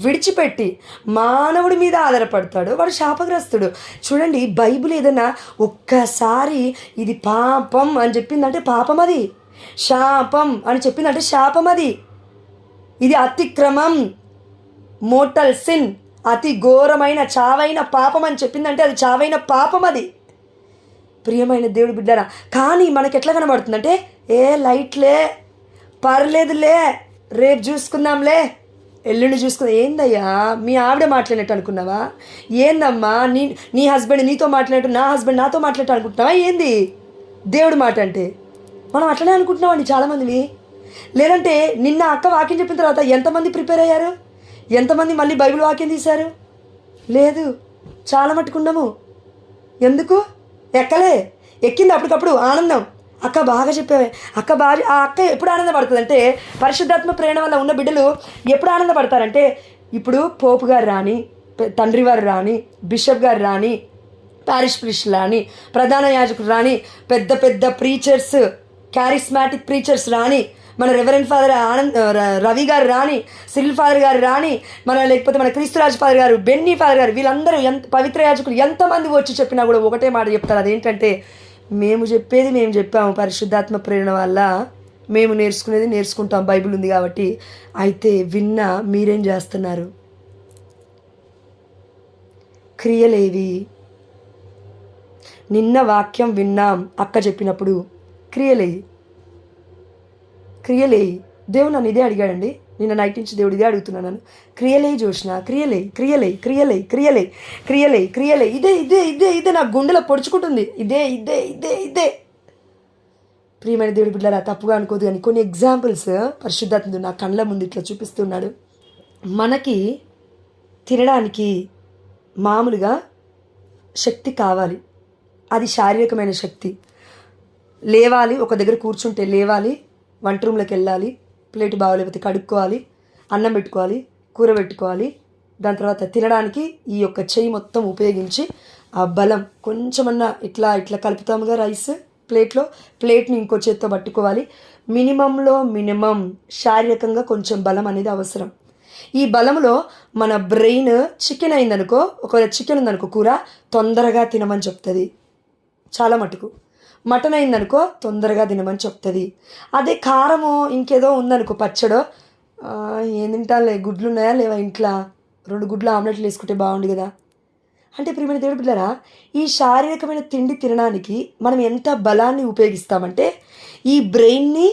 Speaker 1: విడిచిపెట్టి మానవుడి మీద ఆధారపడతాడో వాడు శాపగ్రస్తుడు. చూడండి, బైబిల్ ఏదైనా ఒక్కసారి ఇది పాపం అని చెప్పిందంటే పాపం అది, శాపం అని చెప్పిందంటే శాపం అది. ఇది అతిక్రమం, మోటల్ సిన్, అతి ఘోరమైన చావైన పాపం అని చెప్పిందంటే అది చావైన పాపం అది. ప్రియమైన దేవుడు బిడ్డరా, కానీ మనకి ఎట్లా కనబడుతుందంటే లైట్లే, పర్లేదులే, రేపు చూసుకుందాంలే, ఎల్లుండి చూసుకుందాం. ఏందయ్యా మీ ఆవిడ మాట్లాడినట్టు అనుకున్నావా? ఏందమ్మా నీ హస్బెండ్ నీతో మాట్లాడినట్టు నా హస్బెండ్ నాతో మాట్లాడినట్టు అనుకుంటున్నావా? ఏంది దేవుడు మాట అంటే? మనం అట్లనే అనుకుంటున్నామండి చాలామందివి. లేదంటే నిన్న అక్క వాక్యం చెప్పిన తర్వాత ఎంతమంది ప్రిపేర్ అయ్యారు? ఎంతమంది మళ్ళీ బైబిల్ వాక్యం తీశారు? లేదు, చాలా మట్టుకున్నాము. ఎందుకు? ఎక్కింది అప్పటికప్పుడు ఆనందం. అక్క బాగా చెప్పావే, ఆ అక్క ఎప్పుడు ఆనందపడుతుందంటే, పరిశుద్ధాత్మ ప్రేరణ వల్ల ఉన్న బిడ్డలు ఎప్పుడు ఆనందపడతారంటే, ఇప్పుడు పోపు గారు రాని, తండ్రి వారు రాని, బిషప్ గారు రాని, పారిష్ ప్రీస్టులు రాని, ప్రధాన యాజకులు రాని, పెద్ద పెద్ద ప్రీచర్స్, క్యారిస్మాటిక్ ప్రీచర్స్ రాని, మన రెవరెండ్ ఫాదర్ రవి గారు రాని, సిరిల్ ఫాదర్ గారు రాని, లేకపోతే మన క్రీస్తురాజు ఫాదర్ గారు, బెన్నీ ఫాదర్ గారు, వీళ్ళందరూ పవిత్ర యాజకులు ఎంతమంది వచ్చి చెప్పినా కూడా ఒకటే మాట చెప్తారు. అదేంటంటే, మేము చెప్పేది మేము చెప్పాము, పరిశుద్ధాత్మ ప్రేరణ వల్ల మేము నేర్చుకునేది నేర్చుకుంటాం, బైబిల్ ఉంది కాబట్టి. అయితే విన్నా మీరేం చేస్తున్నారు? క్రియలేవి? నిన్న వాక్యం విన్నాం అక్క చెప్పినప్పుడు, క్రియలేవి. దేవుడు నన్ను ఇదే అడిగాడండి. నిన్న నైట్ నుంచి దేవుడు ఇదే అడుగుతున్నాను. క్రియలే జోష్న, క్రియలే. ఇదే నా గుండెలో పొడుచుకుంటుంది. ఇదే. ప్రియమైన దేవుడి బిడ్డలారా, తప్పుగా అనుకోదు కానీ కొన్ని ఎగ్జాంపుల్స్ పరిశుద్ధాత్ముడు నా కళ్ళ ముందు ఇట్లా చూపిస్తున్నాడు. మనకి తినడానికి మామూలుగా శక్తి కావాలి, అది శారీరకమైన శక్తి. లేవాలి, ఒక దగ్గర కూర్చుంటే లేవాలి, వంట రూమ్లోకి వెళ్ళాలి, ప్లేట్ బాగోలేకపోతే కడుక్కోవాలి, అన్నం పెట్టుకోవాలి, కూర పెట్టుకోవాలి, దాని తర్వాత తినడానికి ఈ యొక్క చెయ్యి మొత్తం ఉపయోగించి ఆ బలం కొంచెమన్నా ఇట్లా కలుపుతాముగా రైస్ ప్లేట్ని ఇంకో చేత్తో పట్టుకోవాలి. మినిమం శారీరకంగా కొంచెం బలం అనేది అవసరం. ఈ బలంలో మన బ్రెయిన్ చికెన్ అయిందనుకో, ఒకవేళ చికెన్ ఉందనుకో కూర, తొందరగా తినమని చెప్తుంది చాలా మటుకు. మటన్ అయిందనుకో తొందరగా తినమని చెప్తుంది. అదే కారమో ఇంకేదో ఉందనుకో, పచ్చడో, ఏం తింటాలే, గుడ్లు ఉన్నాయా లేవా ఇంట్లో, 2 గుడ్లు ఆమ్లెట్లు వేసుకుంటే బాగుండు కదా. అంటే ప్రియమైన దేవుడు బిడ్డలారా, ఈ శారీరకమైన తిండి తినడానికి మనం ఎంత బలాన్ని ఉపయోగిస్తామంటే, ఈ బ్రెయిన్ని,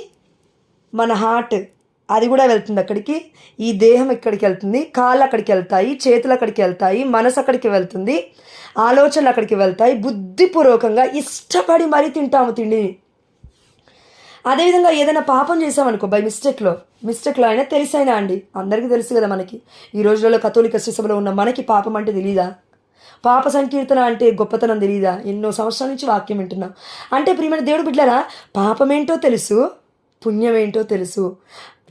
Speaker 1: మన హార్ట్ అది కూడా వెళ్తుంది అక్కడికి, ఈ దేహం ఎక్కడికి వెళ్తుంది, కాళ్ళు అక్కడికి వెళ్తాయి, చేతులు అక్కడికి వెళ్తాయి, మనసు అక్కడికి వెళ్తుంది, ఆలోచనలు అక్కడికి వెళ్తాయి. బుద్ధిపూర్వకంగా ఇష్టపడి మరీ తింటాము తిండిని. అదేవిధంగా ఏదైనా పాపం చేసామనుకో బై మిస్టేక్లో అయినా తెలిసైనా అండి, అందరికీ తెలుసు కదా మనకి, ఈ రోజులలో కథోలిక శిశువులో ఉన్న మనకి పాపం అంటే తెలీదా? పాప సంకీర్తన అంటే గొప్పతనం తెలీదా? ఎన్నో సంవత్సరాల నుంచి వాక్యం వింటున్నాం. అంటే ప్రియమైన దేవుడు బిడ్డలారా, పాపమేంటో తెలుసు, పుణ్యం ఏంటో తెలుసు,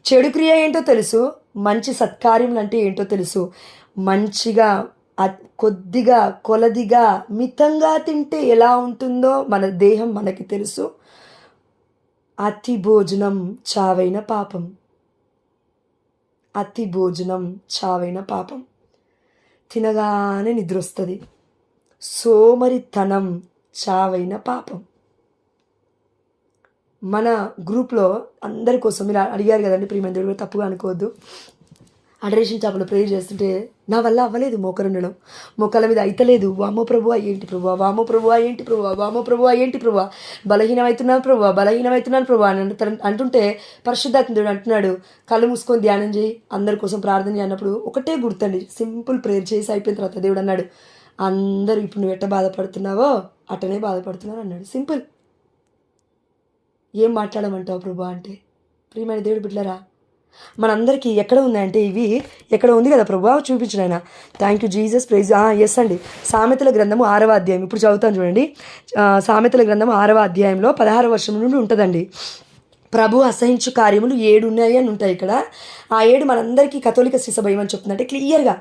Speaker 1: చెడు క్రియ ఏంటో తెలుసు, మంచి సత్కార్యములు అంటే ఏంటో తెలుసు. మంచిగా కొద్దిగా కొలదిగా మితంగా తింటే ఎలా ఉంటుందో మన దేహం మనకి తెలుసు. అతి భోజనం చావైన పాపం, అతి భోజనం చావైన పాపం. తినగానే నిద్ర వస్తుంది. సోమరితనం చావైన పాపం. మన గ్రూప్లో అందరి కోసం మీరు అడిగారు కదండి ప్రియమైన దేవుడు, తప్పుగా అనుకోవద్దు. అడరేషన్ చేపలు ప్రేయర్ చేస్తుంటే నా వల్ల అవ్వలేదు, మోకరుండడం మోకాల మీద అయితలేదు. వామో ప్రభువా ఏంటి ప్రభువా, వామో ప్రభువా ఏంటి ప్రభువా, వామో ప్రభువా ఏంటి ప్రభువా, బలహీనమవుతున్నాను ప్రభువా అని అంటుంటే పరిశుద్ధాత్మ దేవుడు అంటున్నాడు, కళ్ళు మూసుకొని ధ్యానం చేయి, అందరి కోసం ప్రార్థన చేయనప్పుడు ఒకటే గుర్తండి, సింపుల్ ప్రేయర్ చేసి అయిపోయిన తర్వాత దేవుడు అన్నాడు, అందరూ ఇప్పుడు నువ్వు ఎట్ట బాధపడుతున్నావో అట్టనే బాధపడుతున్నారు అన్నాడు. సింపుల్. ఏం మాట్లాడమంటావు ప్రభా అంటే? ప్రియమైన దేవుడు బిడ్డలారా, మనందరికీ ఎక్కడ ఉందంటే ఇవి ఎక్కడ ఉంది కదా ప్రభు, చూపించిన ఆయన. Thank you Jesus, praise. Yes అండి, సామెతల గ్రంథము 6వ అధ్యాయం ఇప్పుడు చదువుతాను చూడండి. సామెతల గ్రంథము 6వ అధ్యాయంలో 16వ వచనం నుండి ఉంటుందండి. ప్రభు అసహించు కార్యములు 7 ఉన్నాయి అని ఉంటాయి ఇక్కడ. ఆ 7 మనందరికీ కథోలిక శిశ భయం అని చెప్తుందంటే క్లియర్గా.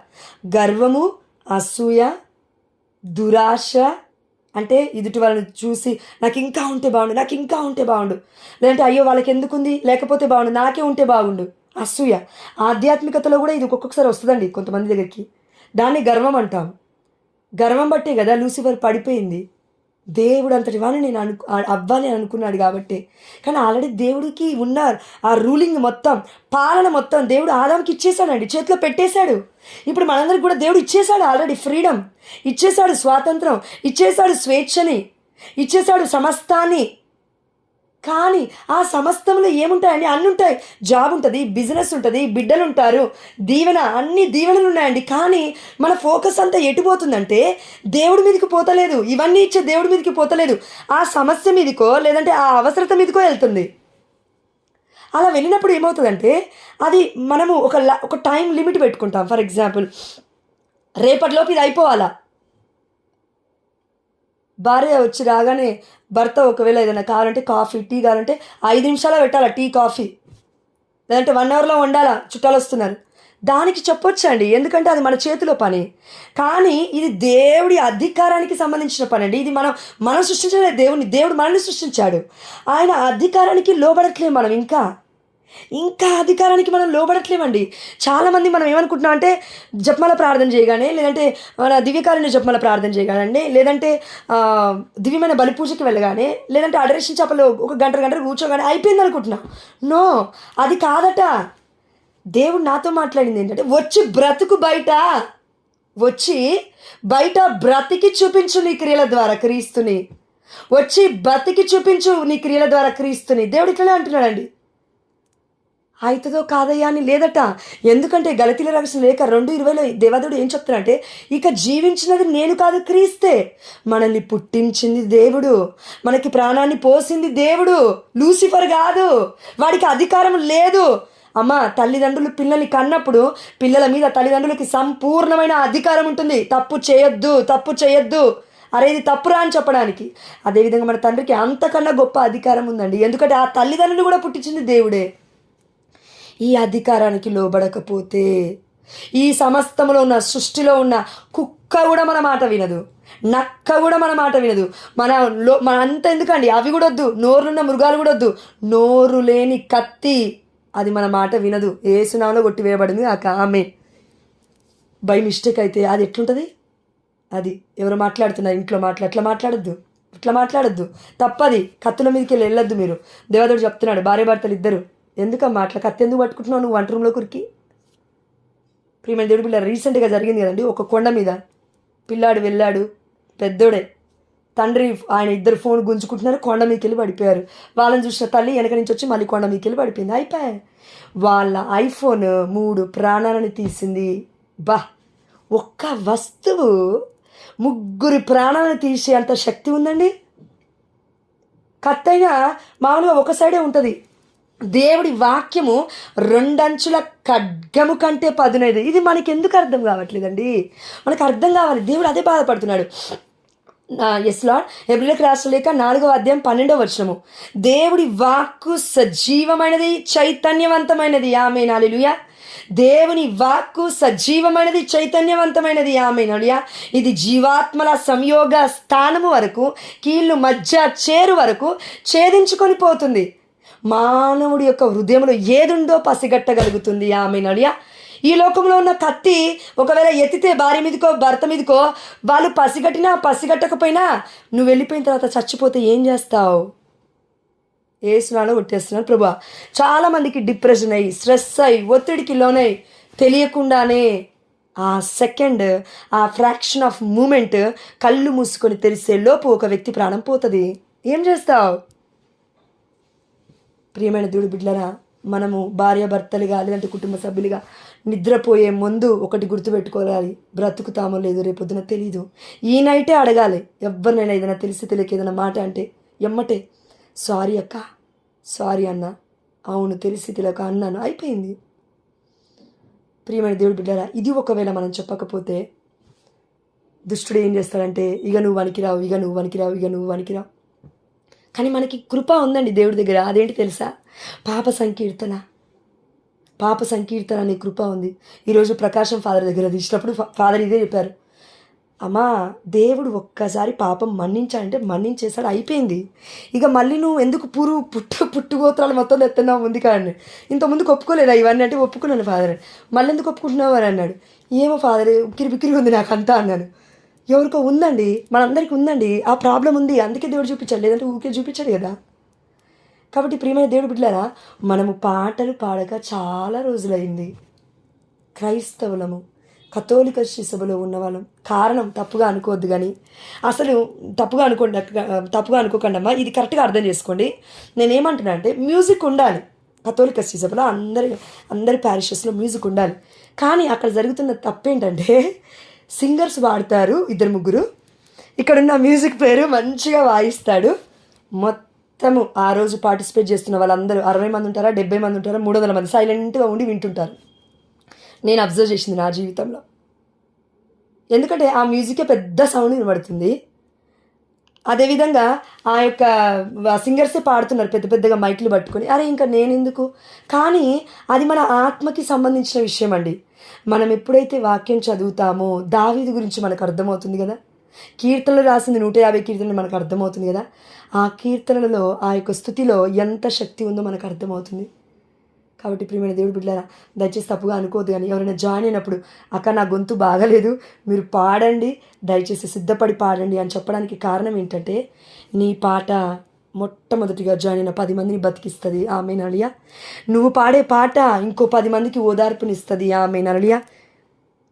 Speaker 1: గర్వము, అసూయ, దురాశ, అంటే ఎదుటి వాళ్ళని చూసి నాకు ఇంకా ఉంటే బాగుండు, లేదంటే అయ్యో వాళ్ళకి ఎందుకుంది, లేకపోతే బాగుండు, నాకే ఉంటే బాగుండు. అసూయ. ఆధ్యాత్మికతలో కూడా ఇది ఒక్కొక్కసారి వస్తుందండి కొంతమంది దగ్గరికి. దాన్ని గర్వం అంటాం. గర్వం బట్టే కదా లూసిఫర్ పడిపోయింది. దేవుడు అంతటి వాడిని నేను అవ్వాలి అని అనుకున్నాడు కాబట్టి. కానీ ఆల్రెడీ దేవుడికి ఉన్న ఆ రూలింగ్ మొత్తం, పాలన మొత్తం దేవుడు ఆదాంకి ఇచ్చేసాడండి, చేతిలో పెట్టేశాడు. ఇప్పుడు మనందరికి కూడా దేవుడు ఇచ్చేశాడు ఆల్రెడీ ఫ్రీడమ్, ఇచ్చేశాడు స్వాతంత్రం, ఇచ్చేశాడు స్వేచ్ఛని, ఇచ్చేశాడు సమస్తాన్ని. కానీ ఆ సమస్తంలో ఏముంటాయండి? అన్నీ ఉంటాయి. జాబ్ ఉంటుంది, బిజినెస్ ఉంటుంది, బిడ్డలు ఉంటారు, దీవెన, అన్ని దీవెనలు ఉన్నాయండి. కానీ మన ఫోకస్ అంతా ఎటుపోతుందంటే దేవుడి మీదకి పోతలేదు, ఇవన్నీ ఇచ్చే దేవుడి మీదకి పోతలేదు, ఆ సమస్య మీదకో లేదంటే ఆ అవసరత మీదకో వెళ్తుంది. అలా వెళ్ళినప్పుడు ఏమవుతుందంటే అది మనము ఒక టైం లిమిట్ పెట్టుకుంటాం. ఫర్ ఎగ్జాంపుల్, రేపటిలోపు ఇది అయిపోవాలా. భార్య వచ్చి రాగానే భర్త ఒకవేళ ఏదైనా కావాలంటే కాఫీ, టీ కావాలంటే 5 నిమిషాల్లో పెట్టాలా టీ, కాఫీ, లేదంటే 1 అవర్లో వండాలా, చుట్టాలు వస్తున్నారు, దానికి చెప్పొచ్చండి, ఎందుకంటే అది మన చేతిలో పని. కానీ ఇది దేవుడి అధికారానికి సంబంధించిన పని అండి. ఇది మనం సృష్టించలేదు, దేవుడు మనల్ని సృష్టించాడు. ఆయన అధికారానికి లోబడట్లేదు మనం, ఇంకా అధికారానికి మనం లోబడట్లేమండి. చాలామంది మనం ఏమనుకుంటున్నాం అంటే జపమాల ప్రార్థన చేయగానే, లేదంటే మన దివ్యకారుణ్య జపమాల ప్రార్థన చేయగానే, లేదంటే దివ్యమైన బలి పూజకి వెళ్ళగానే, లేదంటే అడరేషన్ చేపలో ఒక గంట కూర్చోగానే అయిపోయింది అనుకుంటున్నా. నో, అది కాదట. దేవుడు నాతో మాట్లాడింది ఏంటంటే, వచ్చి బయట బ్రతికి చూపించు నీ క్రియల ద్వారా క్రీస్తుని, వచ్చి బ్రతికి చూపించు నీ క్రియల ద్వారా క్రీస్తుని. దేవుడు ఇట్లనే అంటున్నాడండి. అవుతుందో కాదయ్యా అని లేదట. ఎందుకంటే గలతీల రాసిన లేఖ 2:20లో దేవదేవుడు ఏం చెప్తాడంటే, ఇక జీవించినది నేను కాదు క్రీస్తే, మనల్ని పుట్టించింది దేవుడు, మనకి ప్రాణాన్ని పోసింది దేవుడు, లూసిఫర్ కాదు. వాడికి అధికారం లేదు. అమ్మ, తల్లిదండ్రులు పిల్లల్ని కన్నప్పుడు పిల్లల మీద తల్లిదండ్రులకి సంపూర్ణమైన అధికారం ఉంటుంది. తప్పు చేయొద్దు, అరే ఇది తప్పురా అని చెప్పడానికి. అదేవిధంగా మన తండ్రికి అంతకన్నా గొప్ప అధికారం ఉందండి. ఎందుకంటే ఆ తల్లిదండ్రులు కూడా పుట్టించింది దేవుడే. ఈ అధికారానికి లోబడకపోతే ఈ సమస్తంలో ఉన్న, సృష్టిలో ఉన్న కుక్క కూడా మన మాట వినదు, నక్క కూడా మన మాట వినదు. మన అంత ఎందుకండి, అవి కూడా వద్దు, నోరున్న మృగాలు కూడా వద్దు, నోరు లేని కత్తి అది మన మాట వినదు. యేసు నామములో కొట్టివేయబడింది ఆమె. బై మిస్టేక్ అయితే అది ఎట్లుంటుంది? అది ఎవరు మాట్లాడుతున్నారు ఇంట్లో అట్లా మాట్లాడొద్దు, తప్పది. కత్తుల మీదకి వెళ్ళొద్దు మీరు. దేవదేవుడు చెప్తున్నాడు, భార్య భర్తలు ఇద్దరు, ఎందుకమ్మా అట్లా కత్తి ఎందుకు పట్టుకుంటున్నావు నువ్వు వంట రూమ్లో కురికి? ప్రియమైన దేవుడి పిల్ల రీసెంట్గా జరిగింది కదండి. ఒక కొండ మీద పిల్లాడు వెళ్ళాడు, పెద్దోడే, తండ్రి ఆయన ఇద్దరు ఫోన్ గుంజుకుంటున్నారు, కొండ మీదకి వెళ్ళి పడిపోయారు. వాళ్ళని చూసిన తల్లి వెనక నుంచి వచ్చి మళ్ళీ కొండ మీదకి వెళ్ళి పడిపోయింది. అయిపోయాయి. వాళ్ళ ఐఫోన్ 3 ప్రాణాలను తీసింది. ఒక్క వస్తువు 3 ప్రాణాలను తీసే అంత శక్తి ఉందండి. కత్తైనా మామూలుగా ఒక సైడే ఉంటుంది. దేవుడి వాక్యము రెండంచుల ఖడ్గము కంటే పదునైది. ఇది మనకి ఎందుకు అర్థం కావట్లేదండి? మనకు అర్థం కావాలి. దేవుడు అదే బాధపడుతున్నాడు. Yes lord. హెబ్రీయులకు రాసిన లేఖ 4:12 దేవుడి వాక్కు సజీవమైనది, చైతన్యవంతమైనది. ఆమేన్, హల్లెలూయా. దేవుని వాక్కు సజీవమైనది, చైతన్యవంతమైనది. ఆమేన్, హల్లెలూయా. ఇది జీవాత్మల సంయోగ స్థానము వరకు, కీళ్ళు మధ్య చేరు వరకు ఛేదించుకొని పోతుంది. మానవుడి యొక్క హృదయంలో ఏదుందో పసిగట్టగలుగుతుంది. ఆమేన్, హల్లెలూయా. ఈ లోకంలో ఉన్న కత్తి ఒకవేళ ఎత్తితే భార్య మీదకో భర్త మీదకో, వాళ్ళు పసిగట్టకపోయినా నువ్వు వెళ్ళిపోయిన తర్వాత చచ్చిపోతే ఏం చేస్తావు? ఏసునాలో కొట్టేస్తున్నారు ప్రభువా. చాలామందికి డిప్రెషన్ అయ్యి, స్ట్రెస్ అయ్యి, ఒత్తిడికి లోనై తెలియకుండానే ఆ సెకండ్, ఆ ఫ్రాక్షన్ ఆఫ్ మూమెంట్ కళ్ళు మూసుకొని తెరిసే లోపు ఒక వ్యక్తి ప్రాణం పోతుంది. ఏం చేస్తావు? ప్రియమైన దేవుడి బిడ్డలారా, మనము భార్యాభర్తలుగా లేదంటే కుటుంబ సభ్యులుగా నిద్రపోయే ముందు ఒకటి గుర్తుపెట్టుకోవాలి, బ్రతుకుతామో లేదో రేపొద్దున తెలీదు. ఈ నైటే అడగాలి. ఎవరినైనా ఏదైనా తెలిసి తెలియక ఏదైనా మాట అంటే ఎమ్మటే సారీ అక్క, సారీ అన్న, అవును తెలిసి తెలియక అన్నాను, అయిపోయింది. ప్రియమైన దేవుడి బిడ్డలారా, ఇది ఒకవేళ మనం చెప్పకపోతే దుష్టుడు ఏం చేస్తాడంటే, ఇక నువ్వు వనికిరావు, ఇక నువ్వు వనికిరావు, ఇక నువ్వు వనికిరావు. కానీ మనకి కృప ఉందండి దేవుడి దగ్గర. అదేంటి తెలుసా? పాప సంకీర్తన అనే కృప ఉంది. ఈరోజు ప్రకాశం ఫాదర్ దగ్గర తీసినప్పుడు ఫాదర్ ఇదే చెప్పారు, అమ్మా దేవుడు ఒక్కసారి పాపం మన్నించాడంటే మన్నించేసాడు, అయిపోయింది. ఇక మళ్ళీ నువ్వు ఎందుకు పుట్టుగోత్రాలు మొత్తం ఎత్తున్నావు ఉంది కానీ, ఇంతకుముందుకు ఒప్పుకోలేదా ఇవన్నీ అంటే? ఒప్పుకున్నాను ఫాదర్. మళ్ళీ ఎందుకు ఒప్పుకుంటున్నావు అని అన్నాడు. ఏమో ఫాదర్, ఉక్కిరి ఉంది నాకు అంతా అన్నాను. ఎవరికో ఉందండి, మనందరికీ ఉందండి, ఆ ప్రాబ్లం ఉంది, అందుకే దేవుడు చూపించాడు, లేదంటే ఊరికే చూపించాడు కదా. కాబట్టి ప్రియమైన దేవుడు బిడ్డలారా, మనము పాటలు పాడక చాలా రోజులైంది. క్రైస్తవులము, కథోలిక సభలో ఉన్నవాళ్ళం. కారణం తప్పుగా అనుకోవద్దు, కానీ అసలు తప్పుగా అనుకోకండి అమ్మా, ఇది కరెక్ట్గా అర్థం చేసుకోండి. నేనేమంటున్నా అంటే, మ్యూజిక్ ఉండాలి. కథోలిక సభలో అందరి ప్యారిషెస్లో మ్యూజిక్ ఉండాలి. కానీ అక్కడ జరుగుతున్న తప్పేంటంటే, సింగర్స్ వాడతారు 2-3, ఇక్కడున్న మ్యూజిక్ పేరు మంచిగా వాయిస్తాడు. మొత్తము ఆ రోజు పార్టిసిపేట్ చేస్తున్న వాళ్ళందరూ 60 మంది ఉంటారా, 70 మంది ఉంటారా, 300 మంది సైలెంట్గా ఉండి వింటుంటారు. నేను అబ్జర్వ్ చేసింది నా జీవితంలో. ఎందుకంటే ఆ మ్యూజికే పెద్ద సౌండ్ వినబడుతుంది. అదేవిధంగా ఆ యొక్క సింగర్సే పాడుతున్నారు పెద్ద పెద్దగా మైకులు పట్టుకొని. అరే ఇంకా నేనెందుకు? కానీ అది మన ఆత్మకి సంబంధించిన విషయం అండి. మనం ఎప్పుడైతే వాక్యం చదువుతామో దావీదు గురించి మనకు అర్థమవుతుంది కదా. కీర్తనలు రాసింది 150 కీర్తనలు మనకు అర్థమవుతుంది కదా. ఆ కీర్తనలలో ఆ యొక్క స్థుతిలో ఎంత శక్తి ఉందో మనకు అర్థమవుతుంది. కాబట్టి ప్రియమైన దేవుడి బిడ్డలారా, దయచేసి తప్పుగా అనుకోవద్దు. కానీ ఎవరైనా జాయిన్ అయినప్పుడు, అక్క నా గొంతు బాగలేదు, మీరు పాడండి, దయచేసి సిద్ధపడి పాడండి అని చెప్పడానికి కారణం ఏంటంటే, నీ పాట మొట్టమొదటిగా జాయిన్ అయిన 10 మందిని బతికిస్తుంది. ఆమేన్, హల్లెలూయా. నువ్వు పాడే పాట ఇంకో 10 మందికి ఓదార్పునిస్తుంది. ఆమేన్, హల్లెలూయా.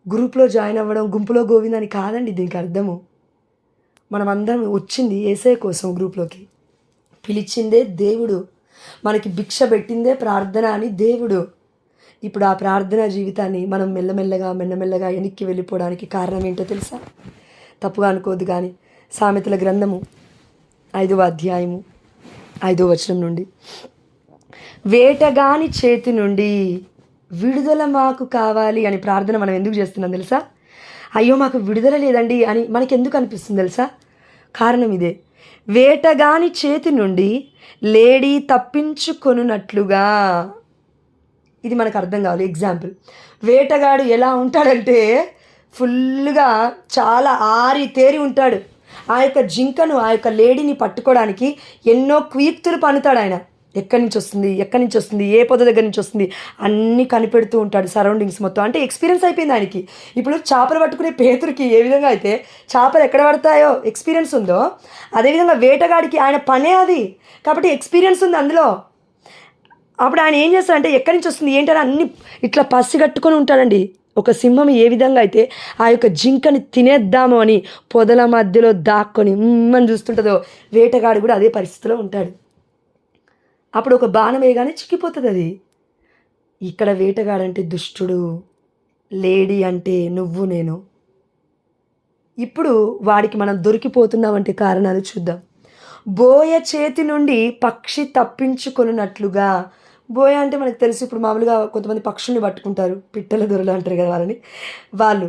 Speaker 1: గ్రూప్లో జాయిన్ అవ్వడం, గుంపులో గోవిందని కాదండి దీనికి అర్థము. మనం అందరం వచ్చింది యేసయ్య కోసం, గ్రూప్లోకి పిలిచిందే దేవుడు, మనకి భిక్ష పెట్టిందే ప్రార్థన అని దేవుడు. ఇప్పుడు ఆ ప్రార్థనా జీవితాన్ని మనం మెల్లమెల్లగా వెనక్కి వెళ్ళిపోవడానికి కారణం ఏంటో తెలుసా? తప్పుగా అనుకోవద్దు కానీ, సామెతల గ్రంథము 5వ అధ్యాయము 5వ వచనం నుండి, వేటగాని చేతి నుండి విడుదల మాకు కావాలి అని ప్రార్థన మనం ఎందుకు చేస్తున్నాం తెలుసా? అయ్యో మాకు విడుదల లేదండి అని మనకి ఎందుకు అనిపిస్తుంది తెలుసా? కారణం ఇదే. వేటగాని చేతి నుండి లేడీ తప్పించుకొనున్నట్లుగా. ఇది మనకు అర్థం కావాలి. ఎగ్జాంపుల్, వేటగాడు ఎలా ఉంటాడంటే ఫుల్గా చాలా ఆరి తేరి ఉంటాడు. ఆ యొక్క జింకను, ఆ యొక్క లేడీని పట్టుకోవడానికి ఎన్నో కుయుక్తులు పన్నుతాడు ఆయన. ఎక్కడి నుంచి వస్తుంది, ఏ పొద దగ్గర నుంచి వస్తుంది, అన్నీ కనిపెడుతూ ఉంటాడు సరౌండింగ్స్ మొత్తం. అంటే ఎక్స్పీరియన్స్ అయిపోయింది ఆయనకి. ఇప్పుడు చేపలు పట్టుకునే పేతురికి ఏ విధంగా అయితే చేపలు ఎక్కడ పడతాయో ఎక్స్పీరియన్స్ ఉందో, అదేవిధంగా వేటగాడికి ఆయన పనే అది. కాబట్టి ఎక్స్పీరియన్స్ ఉంది అందులో. అప్పుడు ఆయన ఏం చేస్తాడంటే, ఎక్కడి నుంచి వస్తుంది ఏంటని అన్ని ఇట్లా పసిగట్టుకొని ఉంటాడండి. ఒక సింహం ఏ విధంగా అయితే ఆ యొక్క జింకని తినేద్దాము అని పొదల మధ్యలో దాక్కొని అని చూస్తుంటుందో, వేటగాడు కూడా అదే పరిస్థితిలో ఉంటాడు. అప్పుడు ఒక బాణం వేయగానే చిక్కిపోతుంది అది. ఇక్కడ వేటగాడంటే దుష్టుడు, లేడీ అంటే నువ్వు నేను. ఇప్పుడు వాడికి మనం దొరికిపోతున్నామంటే కారణాలు చూద్దాం. బోయ చేతి నుండి పక్షి తప్పించుకొనున్నట్లుగా. బోయ అంటే మనకు తెలుసు, ఇప్పుడు మామూలుగా కొంతమంది పక్షుల్ని పట్టుకుంటారు, పిట్టల దొరలు అంటారు కదా వాళ్ళని. వాళ్ళు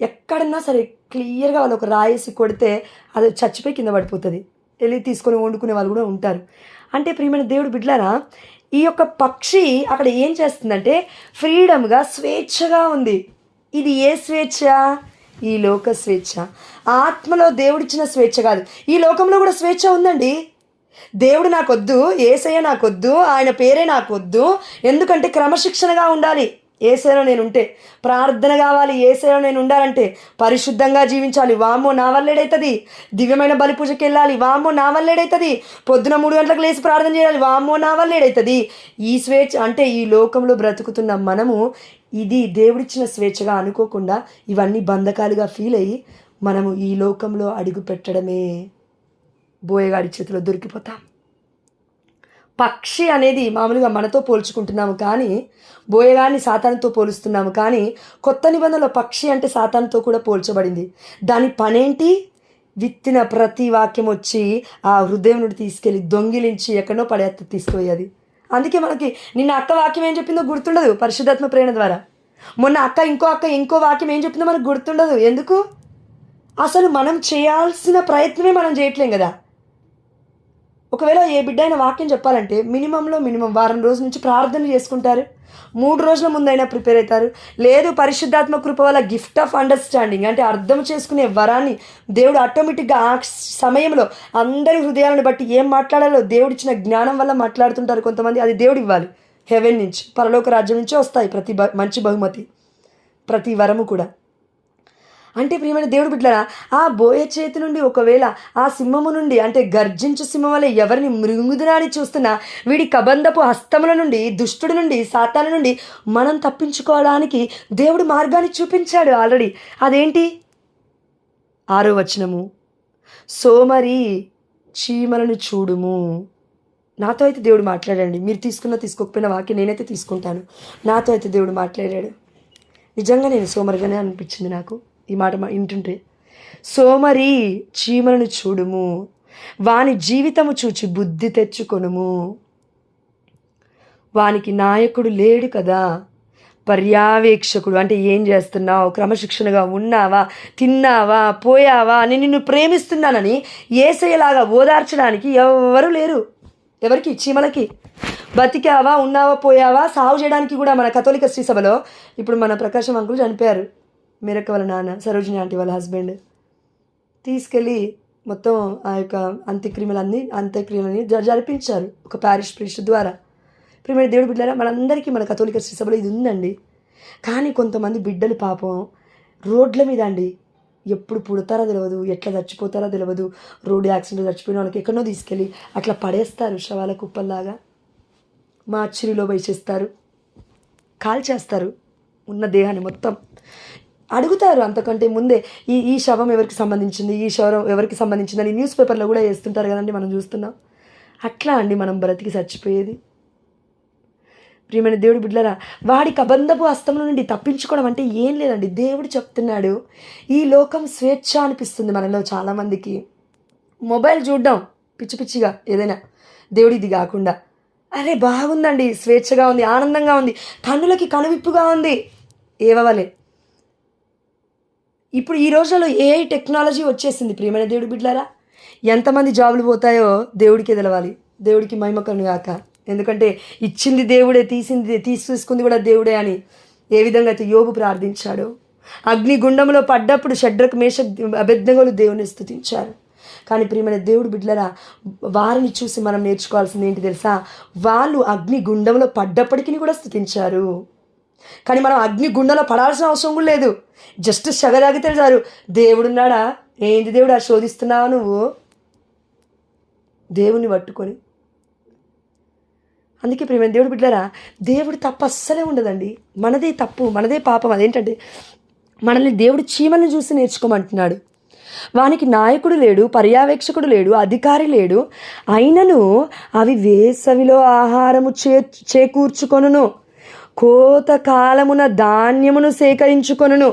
Speaker 1: ఎక్కడన్నా సరే క్లియర్గా వాళ్ళు ఒక రాయేసి కొడితే అది చచ్చిపోయి కింద పడిపోతుంది, వెళ్ళి తీసుకొని వండుకునే వాళ్ళు కూడా ఉంటారు. అంటే ప్రియమైన దేవుడు బిడ్డలారా, ఈ యొక్క పక్షి అక్కడ ఏం చేస్తుందంటే ఫ్రీడమ్గా స్వేచ్ఛగా ఉంది. ఇది ఏ స్వేచ్ఛ? ఈ లోక స్వేచ్ఛ. ఆత్మలో దేవుడిచ్చిన స్వేచ్ఛ కాదు. ఈ లోకంలో కూడా స్వేచ్ఛ ఉందండి. దేవుడు నాకొద్దు, యేసయ్య నాకొద్దు, ఆయన పేరే నాకొద్దు. ఎందుకంటే క్రమశిక్షణగా ఉండాలి. యేసయ్యలో నేను ఉంటే, ప్రార్థన కావాలి. యేసయ్యలో నేను ఉండాలంటే పరిశుద్ధంగా జీవించాలి. వామ్మో నా వల్లేడైతుంది. దివ్యమైన బలి పూజకి వెళ్ళాలి. వామ్మో నా వల్లేడైతుంది. పొద్దున 3 గంటలకు లేచి ప్రార్థన చేయాలి. వామ్మో నా వల్లేడైతుంది. ఈ స్వేచ్ఛ అంటే ఈ లోకంలో బ్రతుకుతున్న మనము ఇది దేవుడిచ్చిన స్వేచ్ఛగా అనుకోకుండా ఇవన్నీ బంధకాలుగా ఫీల్ అయ్యి మనము ఈ లోకంలో అడుగు పెట్టడమే. బోయగాడి చేతిలో దొరికిపోతాం. పక్షి అనేది మామూలుగా మనతో పోల్చుకుంటున్నాము, కానీ బోయగాడిని సాతానుతో పోలుస్తున్నాము. కానీ కొత్త నిబంధనలో పక్షి అంటే సాతానుతో కూడా పోల్చబడింది. దాని పనేంటి? విత్తిన ప్రతి వాక్యం వచ్చి ఆ హృదయం నుండి తీసుకెళ్ళి దొంగిలించి ఎక్కడో పడేత్త తీసుకుపోయేది. అందుకే మనకి నిన్న అక్క వాక్యం ఏం చెప్పిందో గుర్తుండదు పరిశుద్ధాత్మ ప్రేరణ ద్వారా. మొన్న అక్క ఇంకో వాక్యం ఏం చెప్పిందో మనకు గుర్తుండదు. ఎందుకు? అసలు మనం చేయాల్సిన ప్రయత్నమే మనం చేయట్లేం కదా. ఒకవేళ ఏ బిడ్డ అయినా వాక్యం చెప్పాలంటే మినిమం వారం రోజుల నుంచి ప్రార్థన చేసుకుంటారు, 3 రోజుల ముందైనా ప్రిపేర్ అవుతారు. లేదు పరిశుద్ధాత్మ కృప వల్ల గిఫ్ట్ ఆఫ్ అండర్స్టాండింగ్ అంటే అర్థం చేసుకునే వరాన్ని దేవుడు ఆటోమేటిక్గా ఆ సమయంలో అందరి హృదయాలను బట్టి ఏం మాట్లాడాలో దేవుడిచ్చిన జ్ఞానం వల్ల మాట్లాడుతుంటారు కొంతమంది. అది దేవుడు ఇవ్వాలి. హెవెన్ నుంచి, పరలోక రాజ్యం నుంచి వస్తాయి ప్రతి మంచి బహుమతి, ప్రతి వరము కూడా. అంటే ప్రియమైన దేవుడు బిడ్డలారా, ఆ బోయ చేతి నుండి ఒకవేళ ఆ సింహము నుండి అంటే గర్జించు సింహం వల్ల ఎవరిని మృంగుదునా అని చూస్తున్నా వీడి కబంధపు హస్తముల నుండి, దుష్టుడి నుండి, సాతాను నుండి మనం తప్పించుకోవడానికి దేవుడు మార్గాన్ని చూపించాడు ఆల్రెడీ. అదేంటి? 6వ వచనము, సోమరి చీమలను చూడుము. నాతో అయితే దేవుడు మాట్లాడండి. మీరు తీసుకోకపోయిన వాక్యం నేనైతే తీసుకుంటాను. నాతో అయితే దేవుడు మాట్లాడాడు. నిజంగా నేను సోమరిగానే అనిపించింది నాకు ఈ మాట వింటుంటే. సోమరి చీమలను చూడుము, వాని జీవితము చూచి బుద్ధి తెచ్చుకొనుము. వానికి నాయకుడు లేడు కదా, పర్యవేక్షకుడు. అంటే ఏం చేస్తున్నావు, క్రమశిక్షణగా ఉన్నావా, తిన్నావా, పోయావా, నేను నిన్ను ప్రేమిస్తున్నానని యేసయ్యలాగా ఓదార్చడానికి ఎవరు లేరు. ఎవరికి? చీమలకి. బతికావా, ఉన్నావా, పోయావా, సాగు చేయడానికి కూడా మన కథోలిక శ్రీ సభలో ఇప్పుడు మన ప్రకాశం అంకులు చనిపోయారు. మీరక్క వాళ్ళ నాన్న, సరోజిని ఆంటీ వాళ్ళ హస్బెండ్ తీసుకెళ్ళి మొత్తం ఆ యొక్క అంత్యక్రియలని జరిపించారు ఒక ప్యారిష్ ప్రీస్ట్ ద్వారా. ప్రియమైన దేవుడి బిడ్డలారా, మనందరికీ మన కథోలిక శ్రీ సభలో ఇది ఉందండి. కానీ కొంతమంది బిడ్డలు పాపం రోడ్ల మీద అండి, ఎప్పుడు పుడతారో తెలియదు, ఎట్లా చచ్చిపోతారో తెలియదు. రోడ్డు యాక్సిడెంట్ చచ్చిపోయిన వాళ్ళకి ఎక్కడో తీసుకెళ్ళి అట్లా పడేస్తారు, శవాల కుప్పల్లాగా మార్చిరిలో వేసేస్తారు, కాల్చేస్తారు ఉన్న దేహాన్ని మొత్తం. అడుగుతారు అంతకంటే ముందే ఈ శవం ఎవరికి సంబంధించింది, ఈ శవం ఎవరికి సంబంధించింది అని న్యూస్ పేపర్లో కూడా వేస్తుంటారు కదండి, మనం చూస్తున్నాం. అట్లా అండి మనం బ్రతికి చచ్చిపోయేది. ప్రియమైన దేవుడి బిడ్డలారా, వాడి కబంధపు హస్తముల నుండి తప్పించుకోవడం అంటే ఏం లేదండి. దేవుడు చెప్తున్నాడు, ఈ లోకం స్వేచ్ఛ అనిపిస్తుంది మనలో చాలామందికి. మొబైల్ చూడడం పిచ్చిగా ఏదైనా దేవుడిది కాకుండా, అరే బాగుందండి, స్వేచ్ఛగా ఉంది, ఆనందంగా ఉంది, కన్నులకి కనువిప్పుగా ఉంది, ఏవవలే. ఇప్పుడు ఈ రోజుల్లో ఏఐ టెక్నాలజీ వచ్చేసింది. ప్రియమైన దేవుడి బిడ్డలారా, ఎంతమంది జాబులు పోతాయో దేవుడికే తెలవాలి. దేవుడికి మహిమ కలుగును గాక. ఎందుకంటే ఇచ్చింది దేవుడే, తీసుకుంది కూడా దేవుడే అని ఏ విధంగా అయితే యోబు ప్రార్థించాడో. అగ్నిగుండంలో పడ్డప్పుడు షడ్రకు మేషక్ అబేద్నెగోలు దేవుని స్తుతించారు. కానీ ప్రియమైన దేవుడు బిడ్డలారా, వారిని చూసి మనం నేర్చుకోవాల్సింది ఏంటి తెలుసా? వాళ్ళు అగ్నిగుండంలో పడ్డప్పటికీ కూడా స్తుతించారు. కానీ మనం అగ్నిగుండంలో పడాల్సిన అవసరం కూడా లేదు. జస్ట్ సగదాగితే చాలు. దేవుడున్నాడా? ఏంటి దేవుడు ఆ శోధిస్తున్నావు నువ్వు దేవుని పట్టుకొని? అందుకే ప్రియమైన దేవుడు బిడ్డలారా, దేవుడు తప్పు అస్సలే ఉండదండి. మనదే తప్పు, మనదే పాపం. అదేంటంటే మనల్ని దేవుడు చీమలను చూసి నేర్చుకోమంటున్నాడు. వానికి నాయకుడు లేడు, పర్యవేక్షకుడు లేడు, అధికారి లేడు, అయినను అవి వేసవిలో ఆహారము చేకూర్చుకొనును, కోత కాలమున ధాన్యమును సేకరించుకొనును.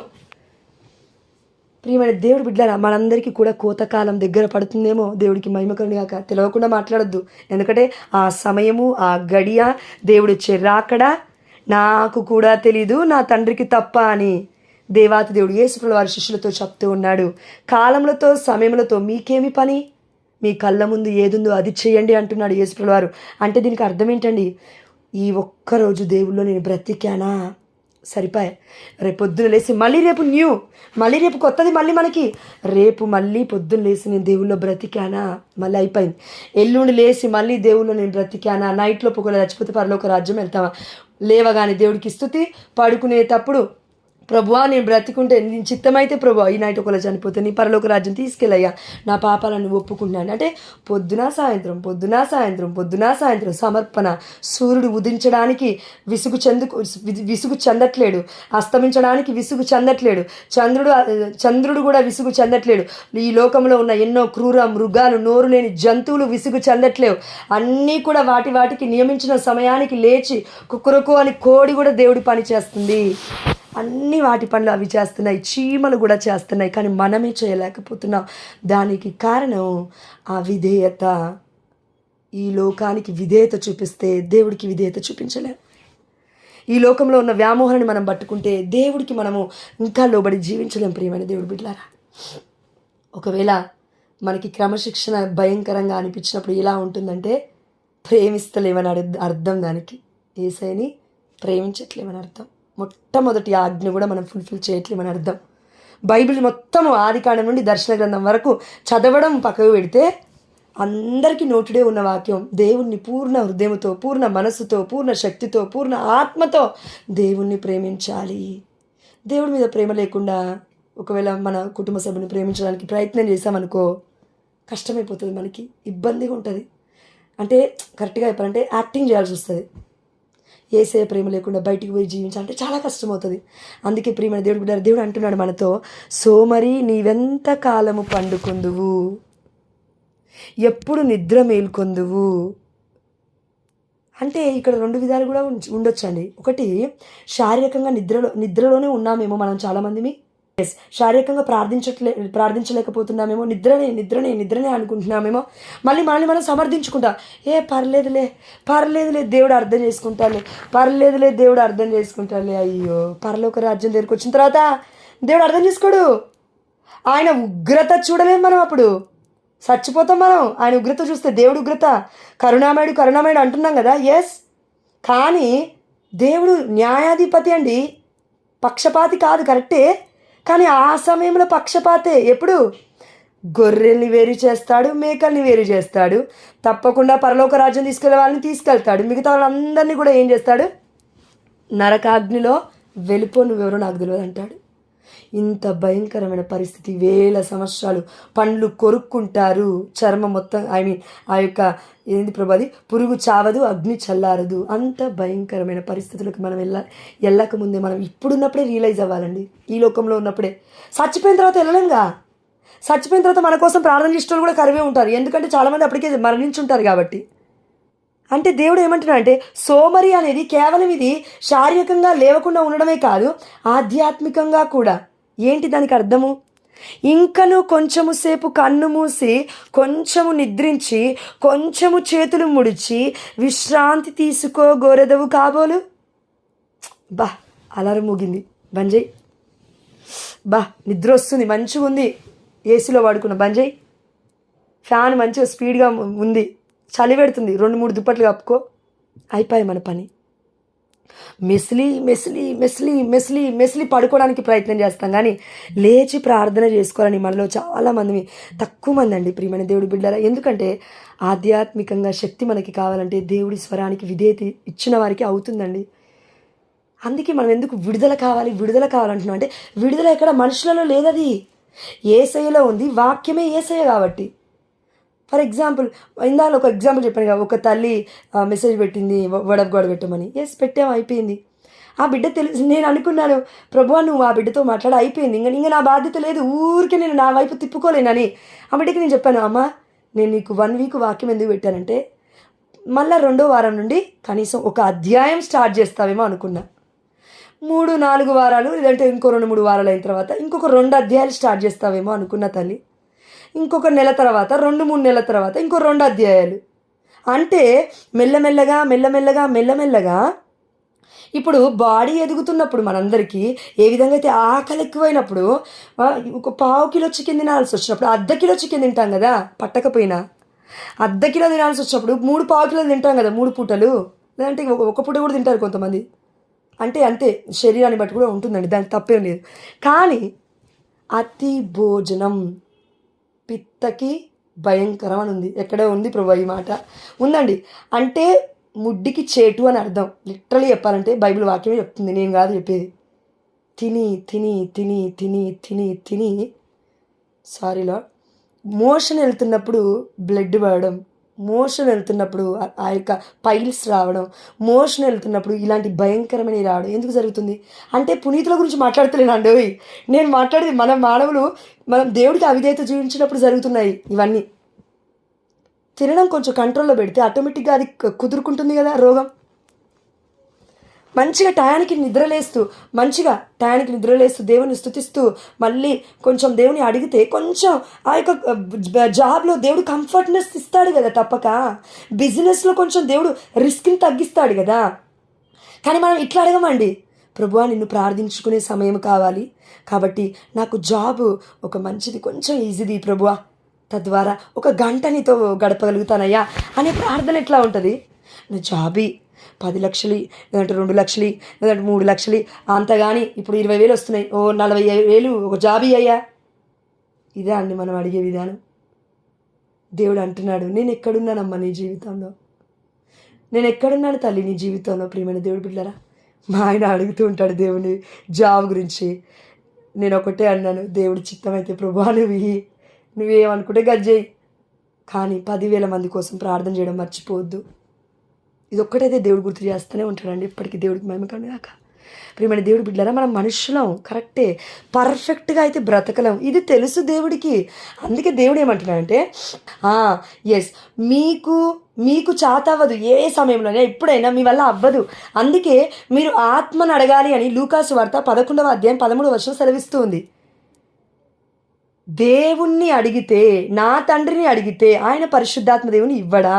Speaker 1: ప్రియమైన దేవుడు బిడ్డలారా, మనందరికీ కూడా కోతకాలం దగ్గర పడుతుందేమో. దేవుడికి మహిమకరుని గాక. తెలియకుండా మాట్లాడొద్దు. ఎందుకంటే ఆ సమయము, ఆ గడియ, దేవుడు వచ్చే రాకడ నాకు కూడా తెలీదు, నా తండ్రికి తప్ప అని దేవాతి దేవుడు యేసుప్రభువు వారి శిష్యులతో చెప్తూ ఉన్నాడు. కాలములతో సమయములతో మీకేమి పని? మీ కళ్ళ ముందు ఏదుందో అది చేయండి అంటున్నాడు యేసుప్రభువు వారు. అంటే దీనికి అర్థం ఏంటండి? ఈ ఒక్కరోజు దేవుల్లో నేను బ్రతికానా, సరిపోయా. రేపు పొద్దున లేచి మళ్ళీ రేపు కొత్తది మళ్ళీ మనకి. రేపు మళ్ళీ పొద్దున్న లేచి నేను దేవుల్లో బ్రతికానా, మళ్ళీ అయిపోయింది. ఎల్లుండి లేచి మళ్ళీ దేవుల్లో నేను బ్రతికానా. నైట్లో పొగల చచ్చిపోతే పరలోక రాజ్యం వెళ్తామా? లేవగానే దేవుడికి స్తుతి, పడుకునేటప్పుడు ప్రభువా నేను బ్రతికుంటే నేను చిత్తమైతే ప్రభువా ఈ నైట్ ఒకవేళ చనిపోతే నీ పరలోక రాజ్యం తీసుకెళ్ళయ్యా, నా పాపాలను ఒప్పుకుంటున్నాను అంటే పొద్దున సాయంత్రం సమర్పణ. సూర్యుడు ఉదించడానికి విసుగు చెందట్లేడు, అస్తమించడానికి విసుగు చెందట్లేడు, చంద్రుడు కూడా విసుగు చెందట్లేడు. ఈ లోకంలో ఉన్న ఎన్నో క్రూర మృగాలు, నోరు లేని జంతువులు విసుగు చెందట్లేవు. అన్నీ కూడా వాటికి నియమించిన సమయానికి లేచి కుక్కురుకు అని కోడి కూడా దేవుడి పని చేస్తుంది. అన్నీ వాటి పనులు అవి చేస్తున్నాయి, చీమలు కూడా చేస్తున్నాయి, కానీ మనమే చేయలేకపోతున్నాం. దానికి కారణం అవిధేయత. ఈ లోకానికి విధేయత చూపిస్తే దేవుడికి విధేయత చూపించలేం. ఈ లోకంలో ఉన్న వ్యామోహాన్ని మనం పట్టుకుంటే దేవుడికి మనము ఇంకా లోబడి జీవించలేం. ప్రియమైన దేవుడి బిడ్డలారా, ఒకవేళ మనకి క్రమశిక్షణ భయంకరంగా అనిపించినప్పుడు ఎలా ఉంటుందంటే ప్రేమిస్తలేమని అర్థం. దానికి యేసయ్యని ప్రేమించట్లేమని అర్థం. మొట్టమొదటి ఆజ్ఞ కూడా మనం ఫుల్ఫిల్ చేయట్లేమని అర్థం. బైబిల్ మొత్తము ఆదికాండం నుండి దర్శన గ్రంథం వరకు చదవడం పక్కకు పెడితే అందరికీ నోటుడే ఉన్న వాక్యం, దేవుణ్ణి పూర్ణ హృదయంతో, పూర్ణ మనస్సుతో, పూర్ణ శక్తితో, పూర్ణ ఆత్మతో దేవుణ్ణి ప్రేమించాలి. దేవుడి మీద ప్రేమ లేకుండా ఒకవేళ మన కుటుంబ సభ్యుని ప్రేమించడానికి ప్రయత్నం చేసామనుకో కష్టమైపోతుంది, మనకి ఇబ్బందిగా ఉంటుంది. అంటే కరెక్ట్గా చెప్పాలంటే యాక్టింగ్ చేయాల్సి వస్తుంది. యేసయ్య ప్రేమ లేకుండా బయటికి పోయి జీవించాలంటే చాలా కష్టమవుతుంది. అందుకే ప్రియమైన దేవుడు బిడ్డ, దేవుడు అంటున్నాడు మనతో, సోమరి నీవెంత కాలము పండుకొందువు, ఎప్పుడు నిద్ర మేల్కొందువు. అంటే ఇక్కడ 2 విధాలు కూడా ఉండొచ్చండి. ఒకటి, శారీరకంగా నిద్రలోనే ఉన్నామేమో మనం చాలామంది. శారీరకంగా ప్రార్థించలేకపోతున్నామేమో, నిద్రనే అనుకుంటున్నామేమో. మళ్ళీ మనల్ని మనం సమర్థించుకుంటాం. పర్లేదులే దేవుడు అర్థం చేసుకుంటాడులే. అయ్యో, పరలోక రాజ్యం దగ్గరికి వచ్చిన తర్వాత దేవుడు అర్థం చేసుకోడు. ఆయన ఉగ్రత చూడలేము మనం, అప్పుడు చచ్చిపోతాం మనం. ఆయన ఉగ్రత చూస్తే, దేవుడు ఉగ్రత కరుణామయుడు అంటున్నాం కదా, ఎస్. కానీ దేవుడు న్యాయాధిపతి అండి, పక్షపాతి కాదు, కరెక్టే. కానీ ఆ సమయంలో పక్షపాతే. ఎప్పుడు? గొర్రెల్ని వేరు చేస్తాడు, మేకల్ని వేరు చేస్తాడు. తప్పకుండా పరలోక రాజ్యం తీసుకెళ్లే వాళ్ళని తీసుకెళ్తాడు. మిగతా వాళ్ళందరినీ కూడా ఏం చేస్తాడు? నరకాగ్నిలో వెళ్ళిపో, నువ్వెవరో నాకు తెలియదు అంటాడు. ఇంత భయంకరమైన పరిస్థితి. 1000 సంవత్సరాలు పండ్లు కొరుక్కుంటారు, చర్మం మొత్తం ఆ యొక్క ఏంది ప్రభాది పురుగు చావదు, అగ్ని చల్లారదు. అంత భయంకరమైన పరిస్థితులకు మనం వెళ్ళకముందే మనం ఇప్పుడున్నప్పుడే రియలైజ్ అవ్వాలండి. ఈ లోకంలో ఉన్నప్పుడే. చచ్చిపోయిన తర్వాత వెళ్ళలేంగా. చచ్చిపోయిన తర్వాత మన కోసం ప్రార్థన చేసే వాళ్ళు కూడా కరివే ఉంటారు, ఎందుకంటే చాలామంది అప్పటికే మరణించుంటారు కాబట్టి. అంటే దేవుడు ఏమంటున్నాడంటే, సోమరి అనేది కేవలం ఇది శారీరకంగా లేవకుండా ఉండడమే కాదు, ఆధ్యాత్మికంగా కూడా. ఏంటి దానికి అర్థము? ఇంకను కొంచెము సేపు కన్ను మూసి, కొంచెము నిద్రించి, కొంచెము చేతులు ముడిచి విశ్రాంతి తీసుకోగోరెదవు కాబోలు. అలారం మూగింది, బంజయ్. నిద్ర వస్తుంది, మంచిగా ఉంది, ఏసీలో పడుకున్న బంజయ్. ఫ్యాన్ మంచిగా స్పీడ్గా ఉంది, చలి పెడుతుంది, 2-3 దుప్పట్లు కప్పుకో, అయిపోయి మన పని. మెస్లీ పడుకోవడానికి ప్రయత్నం చేస్తాం, కానీ లేచి ప్రార్థన చేసుకోవాలని మనలో చాలామంది, తక్కువ మంది అండి ప్రియమైన దేవుడి బిడ్డలారా. ఎందుకంటే ఆధ్యాత్మికంగా శక్తి మనకి కావాలంటే దేవుడి స్వరానికి విధేయత ఇచ్చిన వారికి అవుతుందండి. అందుకే మనం ఎందుకు విడుదల కావాలంటున్నాం అంటే, విడుదల ఎక్కడ మనుషులలో లేదది, యేసయ్యలో ఉంది. వాక్యమే యేసయ్య కాబట్టి. ఫర్ ఎగ్జాంపుల్, ఇందాక ఒక ఎగ్జాంపుల్ చెప్పాను కదా, ఒక తల్లి మెసేజ్ పెట్టింది వర్డ్ ఆఫ్ గాడ్ పెట్టమని. ఎస్, పెట్టాము, అయిపోయింది. ఆ బిడ్డ నేను అనుకున్నాను, ప్రభువా నువ్వు ఆ బిడ్డతో మాట్లాడి అయిపోయింది, ఇంకా నా బాధ్యత లేదు, ఊరికే నేను నా వైపు తిప్పుకోలేనని. ఆ బిడ్డకి నేను చెప్పాను, అమ్మ నేను నీకు 1 వీక్ వాక్యం ఎందుకు పెట్టానంటే, మళ్ళీ 2వ వారం నుండి కనీసం ఒక అధ్యాయం స్టార్ట్ చేస్తావేమో అనుకున్నా. 3-4 వారాలు లేదంటే ఇంకో 2-3 వారాలు అయిన తర్వాత ఇంకొక 2 అధ్యాయాలు స్టార్ట్ చేస్తావేమో అనుకున్న తల్లి. ఇంకొక నెల తర్వాత 2-3 నెలల తర్వాత ఇంకో 2 అధ్యాయాలు. అంటే మెల్లమెల్లగా మెల్లమెల్లగా మెల్లమెల్లగా ఇప్పుడు బాడీ ఎదుగుతున్నప్పుడు మనందరికీ ఏ విధంగా అయితే ఆకలి ఎక్కువైనప్పుడు ఒక పావు కిలో చికెన్ తినాల్సి వచ్చినప్పుడు అర్ధ కిలో చికెన్ తింటాం కదా, పట్టకపోయినా అర్ధ కిలో తినాల్సి వచ్చినప్పుడు 3 పావు కిలోలు తింటాం కదా 3 పూటలు, లేదంటే ఒక పూట కూడా తింటారు కొంతమంది. అంటే అంతే, శరీరాన్ని బట్టి కూడా ఉంటుందండి, దానికి తప్పేం లేదు. కానీ అతి భోజనం పిత్తకి భయంకరం అని ఉంది. ఎక్కడో ఉంది ప్రభు ఈ మాట ఉందండి. అంటే ముడ్డికి చేటు అని అర్థం. లిటరలీ చెప్పాలంటే బైబిల్ వాక్యమే చెప్తుంది, నేను కాదు చెప్పేది. తిని తిని తిని తిని తిని తిని సారీలో మోషన్ వెళ్తున్నప్పుడు బ్లడ్ పడడం, మోషన్ వెళ్తున్నప్పుడు ఆ యొక్క పైల్స్ రావడం, మోషన్ వెళ్తున్నప్పుడు ఇలాంటి భయంకరమైనవి రావడం ఎందుకు జరుగుతుంది అంటే పునీతుల గురించి మాట్లాడతలేనండి. నేను మాట్లాడేది మన మానవులు, మనం దేవుడికి అవిధేయత జీవించినప్పుడు జరుగుతున్నాయి ఇవన్నీ. తినడం కొంచెం కంట్రోల్లో పెడితే ఆటోమేటిక్గా అది కుదురుకుంటుంది కదా రోగం. మంచిగా టయానికి నిద్రలేస్తూ దేవుని స్తుతిస్తూ మళ్ళీ కొంచెం దేవుని అడిగితే కొంచెం ఆ యొక్క జాబ్లో దేవుడు కంఫర్ట్నెస్ ఇస్తాడు కదా, తప్పక బిజినెస్లో కొంచెం దేవుడు రిస్క్ని తగ్గిస్తాడు కదా. కానీ మనం ఇట్లా అడగమండి, ప్రభువా నిన్ను ప్రార్థించుకునే సమయం కావాలి కాబట్టి నాకు జాబు ఒక మంచిది కొంచెం ఈజీది ప్రభువా, తద్వారా 1 గంట నీతో గడపగలుగుతానయ్యా అనే ప్రార్థన ఎట్లా ఉంటుంది. నా జాబీ 10 లక్షలు లేదంటే 2 లక్షలు లేదంటే 3 లక్షలు అంతగాని ఇప్పుడు 20,000 వస్తున్నాయి, 45,000 ఒక జాబీ అయ్యా. ఇదే అండి మనం అడిగే విధానం. దేవుడు అంటున్నాడు, నేను ఎక్కడున్నానమ్మా నీ జీవితంలో, నేను ఎక్కడున్నాను తల్లి నీ జీవితంలో. ప్రియమైన దేవుడు బిడ్డలారా, మా ఆయన అడుగుతూ ఉంటాడు దేవుని జాబ్ గురించి. నేను ఒకటే అన్నాను, దేవుడి చిత్తం అయితే ప్రభువా నువ్వేమనుకుంటే గజ్జేయి, కానీ 10,000 మంది కోసం ప్రార్థన చేయడం మర్చిపోవద్దు. ఇది ఒక్కటైతే దేవుడు గుర్తు చేస్తూనే ఉంటాడండి ఇప్పటికీ. దేవుడికి మహిమ కలుగాక. ప్రియమైన దేవుడి బిడ్డలారా, మనం మనుషులం కరెక్టే, పర్ఫెక్ట్గా అయితే బ్రతకలం, ఇది తెలుసు దేవుడికి. అందుకే దేవుడు ఏమంటున్నాడంటే ఎస్ మీకు చాతవ్వదు, ఏ సమయంలోనే ఎప్పుడైనా మీ వల్ల అవ్వదు. అందుకే మీరు ఆత్మను అడగాలి అని లూకాసు వార్త 11వ అధ్యాయం 13వ వచనం సెలవిస్తూ ఉంది. దేవుణ్ణి అడిగితే, నా తండ్రిని అడిగితే ఆయన పరిశుద్ధాత్మ దేవుని ఇవ్వడా?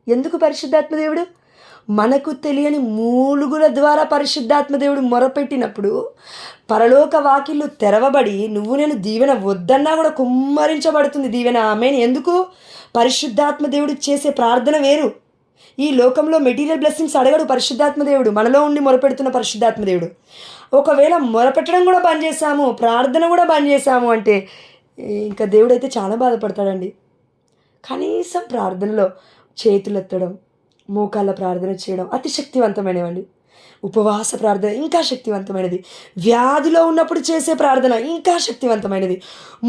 Speaker 1: ఎందుకు పరిశుద్ధాత్మ దేవుడు? మనకు తెలియని మూలుగుల ద్వారా పరిశుద్ధాత్మ దేవుడు మొరపెట్టినప్పుడు పరలోక వాకిళ్ళు తెరవబడి నేను దీవెన వద్దన్నా కూడా కుమ్మరించబడుతుంది దీవెన. ఆమేన్. ఎందుకు? పరిశుద్ధాత్మ దేవుడు చేసే ప్రార్థన వేరు. ఈ లోకంలో మెటీరియల్ బ్లెస్సింగ్స్ అడగడు పరిశుద్ధాత్మ దేవుడు, మనలో ఉండి మొరపెడుతున్న పరిశుద్ధాత్మ దేవుడు. ఒకవేళ మొరపెట్టడం కూడా బంద్ చేశాము, ప్రార్థన కూడా బంద్ చేశాము అంటే ఇంకా దేవుడైతే చాలా బాధపడతాడండి. కనీసం ప్రార్థనలో చేతులెత్తడం, మోకాళ్ళ ప్రార్థన చేయడం అతి శక్తివంతమైనవండి. ఉపవాస ప్రార్థన ఇంకా శక్తివంతమైనది. వ్యాధిలో ఉన్నప్పుడు చేసే ప్రార్థన ఇంకా శక్తివంతమైనది.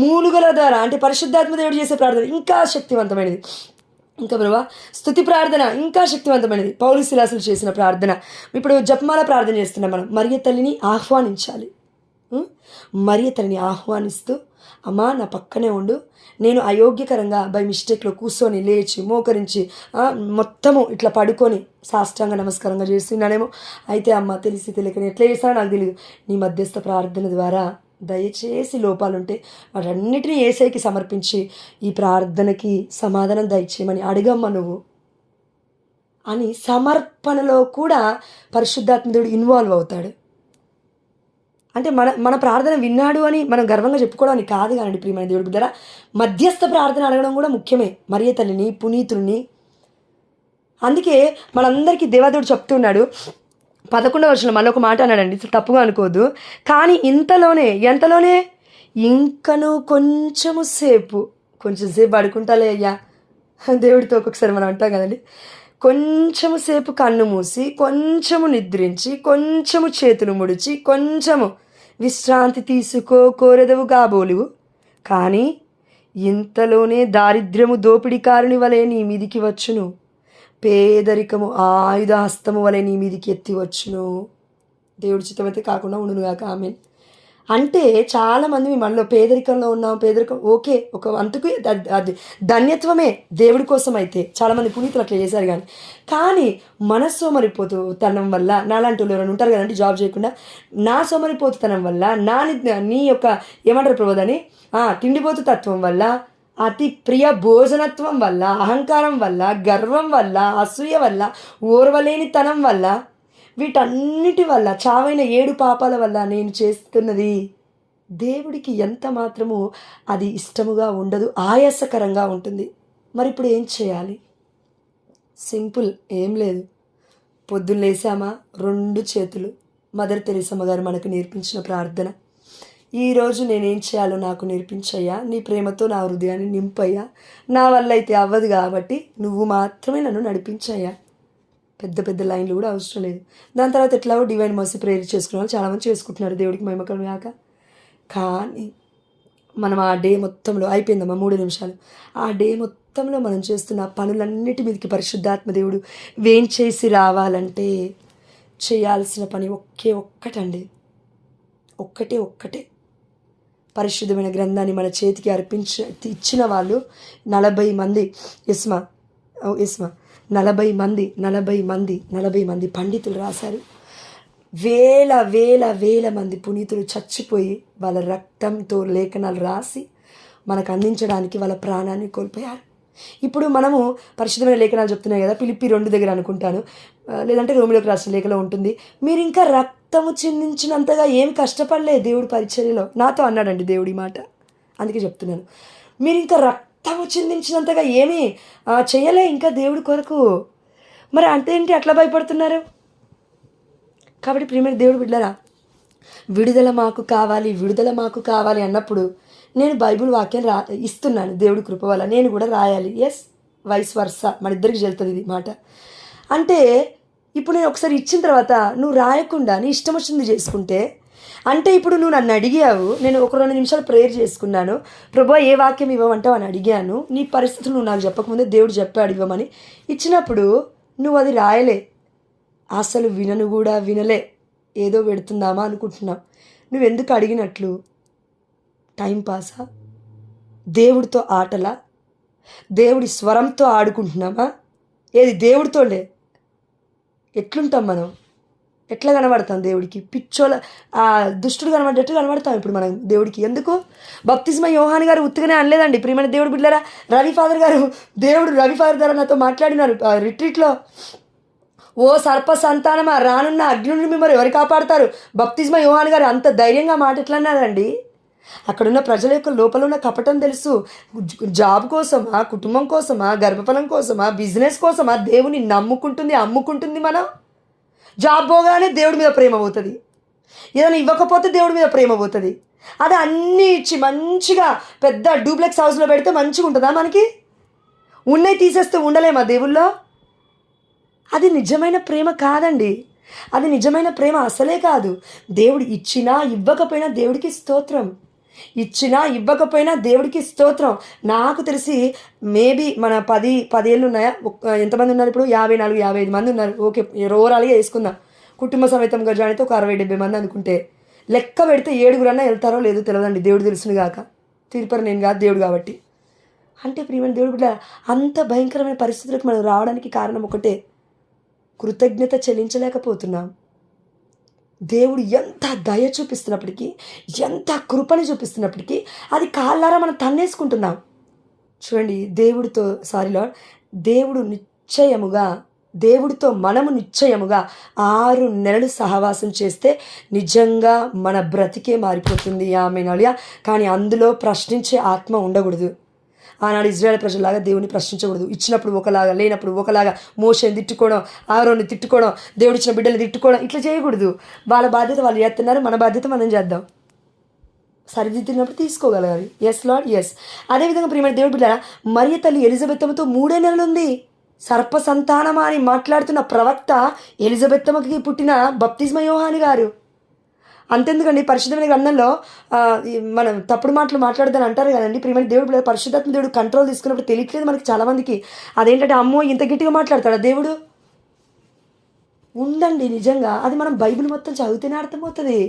Speaker 1: మూలుగల ద్వారా అంటే పరిశుద్ధాత్మ దేవుడు చేసే ప్రార్థన ఇంకా శక్తివంతమైనది. ఇంకా బ్రవా స్తుతి ప్రార్థన ఇంకా శక్తివంతమైనది. పౌలు శిలాసులు చేసిన ప్రార్థన. ఇప్పుడు జపమాల ప్రార్థన చేస్తున్నాం మనం. మరియ తల్లిని ఆహ్వానించాలి. మరియ తల్లిని ఆహ్వానిస్తూ, అమ్మా నా పక్కనే ఉండు, నేను అయోగ్యకరంగా బై మిస్టేక్లో కూర్చొని లేచి మోకరించి మొత్తము ఇట్లా పడుకొని సాష్టాంగ నమస్కారంగా చేస్తున్నానేమో, అయితే అమ్మ తెలిసి తెలియకని ఎట్లా చేస్తానో నాకు తెలియదు, నీ మధ్యస్థ ప్రార్థన ద్వారా దయచేసి లోపాలుంటే వాటన్నిటినీ యేసయ్యకి సమర్పించి ఈ ప్రార్థనకి సమాధానం దయచేయమని అడగమ్మ నువ్వు అని సమర్పణలో కూడా పరిశుద్ధాత్మ దేవుడు ఇన్వాల్వ్ అవుతాడు. అంటే మన ప్రార్థన విన్నాడు అని మనం గర్వంగా చెప్పుకోవడానికి కాదు కానండి ప్రియమైన దేవుడి బిడ్డలారా, మధ్యస్థ ప్రార్థన అడగడం కూడా ముఖ్యమే. మరియ తల్లిని, పునీతుల్ని. అందుకే మనందరికీ దేవాదేవుడు చెప్తున్నాడు 11వ వచనంలో మళ్ళీ ఒక మాట అన్నాడండి, తప్పుగా అనుకోవద్దు. కానీ ఎంతలోనే ఇంకను కొంచెం సేపు పడుకుంటాలే అయ్యా, దేవుడితో ఒక్కొక్కసారి మనం అంటాం కదండి. కొంచెము సేపు కన్ను మూసి, కొంచెము నిద్రించి, కొంచెము చేతులు ముడిచి, కొంచెము విశ్రాంతి కోరెదవు కాబోలువు. కానీ ఇంతలోనే దారిద్ర్యము దోపిడికారుని వలె నీ మీదికి వచ్చును, పేదరికము ఆయుధ హస్తము వలె నీ మీదికి ఎత్తి వచ్చును. దేవుడి చిత్తమైతే కాకుండా ఉండునుగాక. ఆమేన్. అంటే చాలామంది మనలో పేదరికంలో ఉన్నాం, పేదరికం ఓకే, ఒక అంతకు అది ధన్యత్వమే దేవుడి కోసం. అయితే చాలామంది పునీతులు అట్లా చేశారు. కానీ మన సోమరిపోతుతనం వల్ల, నాలాంటి వాళ్ళు ఎవరైనా ఉంటారు కదండి జాబ్ చేయకుండా, నా సోమరిపోతుతనం వల్ల, నీ యొక్క ఏమంటారు ప్రబోధని తిండిపోతు తత్వం వల్ల, అతి ప్రియ భోజనత్వం వల్ల, అహంకారం వల్ల, గర్వం వల్ల, అసూయ వల్ల, ఓర్వలేనితనం వల్ల, వీటన్నిటి వల్ల, చావైన 7 పాపాల వల్ల నేను చేస్తున్నది దేవుడికి ఎంత మాత్రము అది ఇష్టముగా ఉండదు, ఆయాసకరంగా ఉంటుంది. మరి ఇప్పుడు ఏం చేయాలి? సింపుల్, ఏం లేదు. పొద్దున్న లేసామా 2 చేతులు, మదర్ తెరేసమ్మ గారు మనకు నేర్పించిన ప్రార్థన. ఈరోజు నేనేం చేయాలో నాకు నేర్పించయ్యా, నీ ప్రేమతో నా హృదయాన్ని నింపయ్యా, నా వల్ల అయితే అవ్వదు కాబట్టి నువ్వు మాత్రమే నన్ను నడిపించయ్యా. పెద్ద పెద్ద లైన్లు కూడా అవసరం లేదు. దాని తర్వాత ఎట్లాగో డివైన్ మర్సీ ప్రేయర్ చేసుకునే వాళ్ళు చాలామంది చేసుకుంటున్నారు, దేవుడికి మహిమకరం కాక. కానీ మనం ఆ డే మొత్తంలో అయిపోయిందమ్మా 3 నిమిషాలు, ఆ డే మొత్తంలో మనం చేస్తున్న పనులన్నిటి మీదకి పరిశుద్ధాత్మ దేవుడు వేంచేసి రావాలంటే చేయాల్సిన పని ఒక్కటండి, ఒక్కటే. పరిశుద్ధమైన గ్రంథాన్ని మన చేతికి ఇచ్చిన వాళ్ళు 40 మంది. ఇస్మా 40 మంది పండితులు రాశారు. వేల మంది పునీతులు చచ్చిపోయి వాళ్ళ రక్తంతో లేఖనాలు రాసి మనకు అందించడానికి వాళ్ళ ప్రాణాన్ని కోల్పోయారు. ఇప్పుడు మనము పరిశుద్ధమైన లేఖనాలు చెప్తున్నాయి కదా, ఫిలిప్పీ 2 దగ్గర అనుకుంటాను, లేదంటే రోమిలోకి రాసిన లేఖలో ఉంటుంది. మీరు ఇంకా రక్తము చిందించినంతగా ఏమి కష్టపడలే దేవుడి పరిచర్యలో. నాతో అన్నాడండి దేవుడి మాట, అందుకే చెప్తున్నాను. మీరు ఇంకా రక్తము చిందించినంతగా ఏమీ చేయలే ఇంకా దేవుడి కొరకు. మరి అంతేంటి అట్లా భయపడుతున్నారు? కాబట్టి ప్రియమైన దేవుడు బిడ్డలారా, విడుదల మాకు కావాలి అన్నప్పుడు నేను బైబిల్ వాక్యం ఇస్తున్నాను దేవుడి కృప వల్ల, నేను కూడా రాయాలి. ఎస్, వైస్ వర్స, మన ఇద్దరికి చెల్తుంది ఇది మాట. అంటే ఇప్పుడు నేను ఒకసారి ఇచ్చిన తర్వాత నువ్వు రాయకుండా నీ ఇష్టం వచ్చింది చేసుకుంటే, అంటే ఇప్పుడు నువ్వు నన్ను అడిగావు, నేను ఒక 2 నిమిషాలు ప్రేయర్ చేసుకున్నాను, ప్రభువా ఏ వాక్యం ఇవ్వమంటావు అని అడిగాను, నీ పరిస్థితులు నువ్వు నాకు చెప్పకముందే దేవుడు చెప్పాడు ఇవ్వమని. ఇచ్చినప్పుడు నువ్వు అది రాయలే, అసలు వినలే, ఏదో పెడుతుందామా అనుకుంటున్నావు. నువ్వెందుకు అడిగినట్లు? టైంపాసా? దేవుడితో ఆటలా? దేవుడి స్వరంతో ఆడుకుంటున్నామా? ఏది దేవుడితోలే? ఎట్లుంటాం మనం? ఎట్లా కనబడతాం దేవుడికి? పిచ్చోల దుష్టుడు కనబడ్డట్టు కనబడతాం ఇప్పుడు మనం దేవుడికి. ఎందుకు? బప్తిస్మా యోహాన్ గారు ఉత్తుగానే అనలేదండి ప్రియమైన దేవుడు బిడ్డలారా. రవి ఫాదర్ ద్వారా నాతో మాట్లాడినారు రిట్రీట్లో. ఓ సర్ప సంతానమా, రానున్న అగ్ని నుండి మిమ్మల్ని ఎవరు కాపాడతారు? బప్తిస్మా యోహాన్ గారు అంత ధైర్యంగా మాట ఎట్లా అన్నారండి? అక్కడున్న ప్రజల యొక్క లోపల ఉన్న కపటం తెలుసు. జాబ్ కోసమా, కుటుంబం కోసమా, గర్భఫలం కోసమా, బిజినెస్ కోసమా దేవుని అమ్ముకుంటుంది మనం. జాబ్ పోగానే దేవుడి మీద ప్రేమ పోతుంది, ఏదైనా ఇవ్వకపోతే దేవుడి మీద ప్రేమ పోతుంది. అది అన్నీ ఇచ్చి మంచిగా పెద్ద డూప్లెక్స్ హౌస్లో పెడితే మంచిగా ఉంటుందా? మనకి ఉన్నవి తీసేస్తే ఉండలేమా దేవుల్లో? అది నిజమైన ప్రేమ కాదండి, అది నిజమైన ప్రేమ అసలే కాదు. దేవుడు ఇచ్చినా ఇవ్వకపోయినా దేవుడికి స్తోత్రం. నాకు తెలిసి మేబీ మన 10 ఏళ్ళు ఉన్నాయా, ఎంతమంది ఉన్నారు ఇప్పుడు? 54-55 మంది ఉన్నారు. ఓకే, ఓవరాల్గా వేసుకుందాం. కుటుంబ సమేతంగా జాయిన్ అయితే ఒక 60-70 మంది అనుకుంటే, లెక్క పెడితే 7 వెళ్తారో లేదో తెలియదండి, దేవుడు తెలుసును గాక. తీర్పరు నేను కాదు, దేవుడు కాబట్టి. అంటే ప్రియమైన దేవుడు బిడ్డ, అంత భయంకరమైన పరిస్థితులకు మనం రావడానికి కారణం ఒకటే, కృతజ్ఞత చెల్లించలేకపోతున్నాం. దేవుడు ఎంత దయ చూపిస్తున్నప్పటికీ, ఎంత కృపని చూపిస్తున్నప్పటికీ అది కాళ్ళారా మనం తన్నేసుకుంటున్నాం. చూడండి, దేవుడితో మనము నిశ్చయముగా 6 నెలలు సహవాసం చేస్తే నిజంగా మన బ్రతికే మారిపోతుంది. ఆమేన్. కానీ అందులో ప్రశ్నించే ఆత్మ ఉండకూడదు. ఆనాడు ఇజ్రాయేల్ ప్రజలాగా దేవుని ప్రశ్నించకూడదు. ఇచ్చినప్పుడు ఒకలాగా, లేనప్పుడు ఒకలాగా, మోషేని తిట్టుకోవడం, ఆరోని తిట్టుకోవడం, దేవుడు ఇచ్చిన బిడ్డలు తిట్టుకోవడం, ఇట్లా చేయకూడదు. వాళ్ళ బాధ్యత వాళ్ళు చేస్తున్నారు, మన బాధ్యత మనం చేద్దాం. సరిదిద్దినప్పుడు తీసుకోగలగాలి. Yes lord, yes. అదేవిధంగా ప్రియమైన దేవుడు బిడ్డ, మరియ తల్లి ఎలిజబెత్తమ్మతో 3 నెలలు ఉంది. సర్ప సంతానమా అని మాట్లాడుతున్న ప్రవక్త ఎలిజబెత్తమ్మకి పుట్టిన బప్తిస్మా యోహాను గారు. అంతెందుకండి, పరిశుద్ధమైన గ్రంథంలో మనం తప్పుడు మాటలు మాట్లాడదని అంటారు కదండి. ప్రియమైన దేవుడు పరిశుద్ధాత్మ దేవుడు కంట్రోల్ తీసుకున్నప్పుడు తెలియట్లేదు మనకి చాలామందికి. అదేంటంటే, అమ్మో ఇంత గట్టిగా మాట్లాడతాడా దేవుడు? ఉండండి, నిజంగా అది మనం బైబిల్ మొత్తం చదివితేనే అర్థమవుతుంది.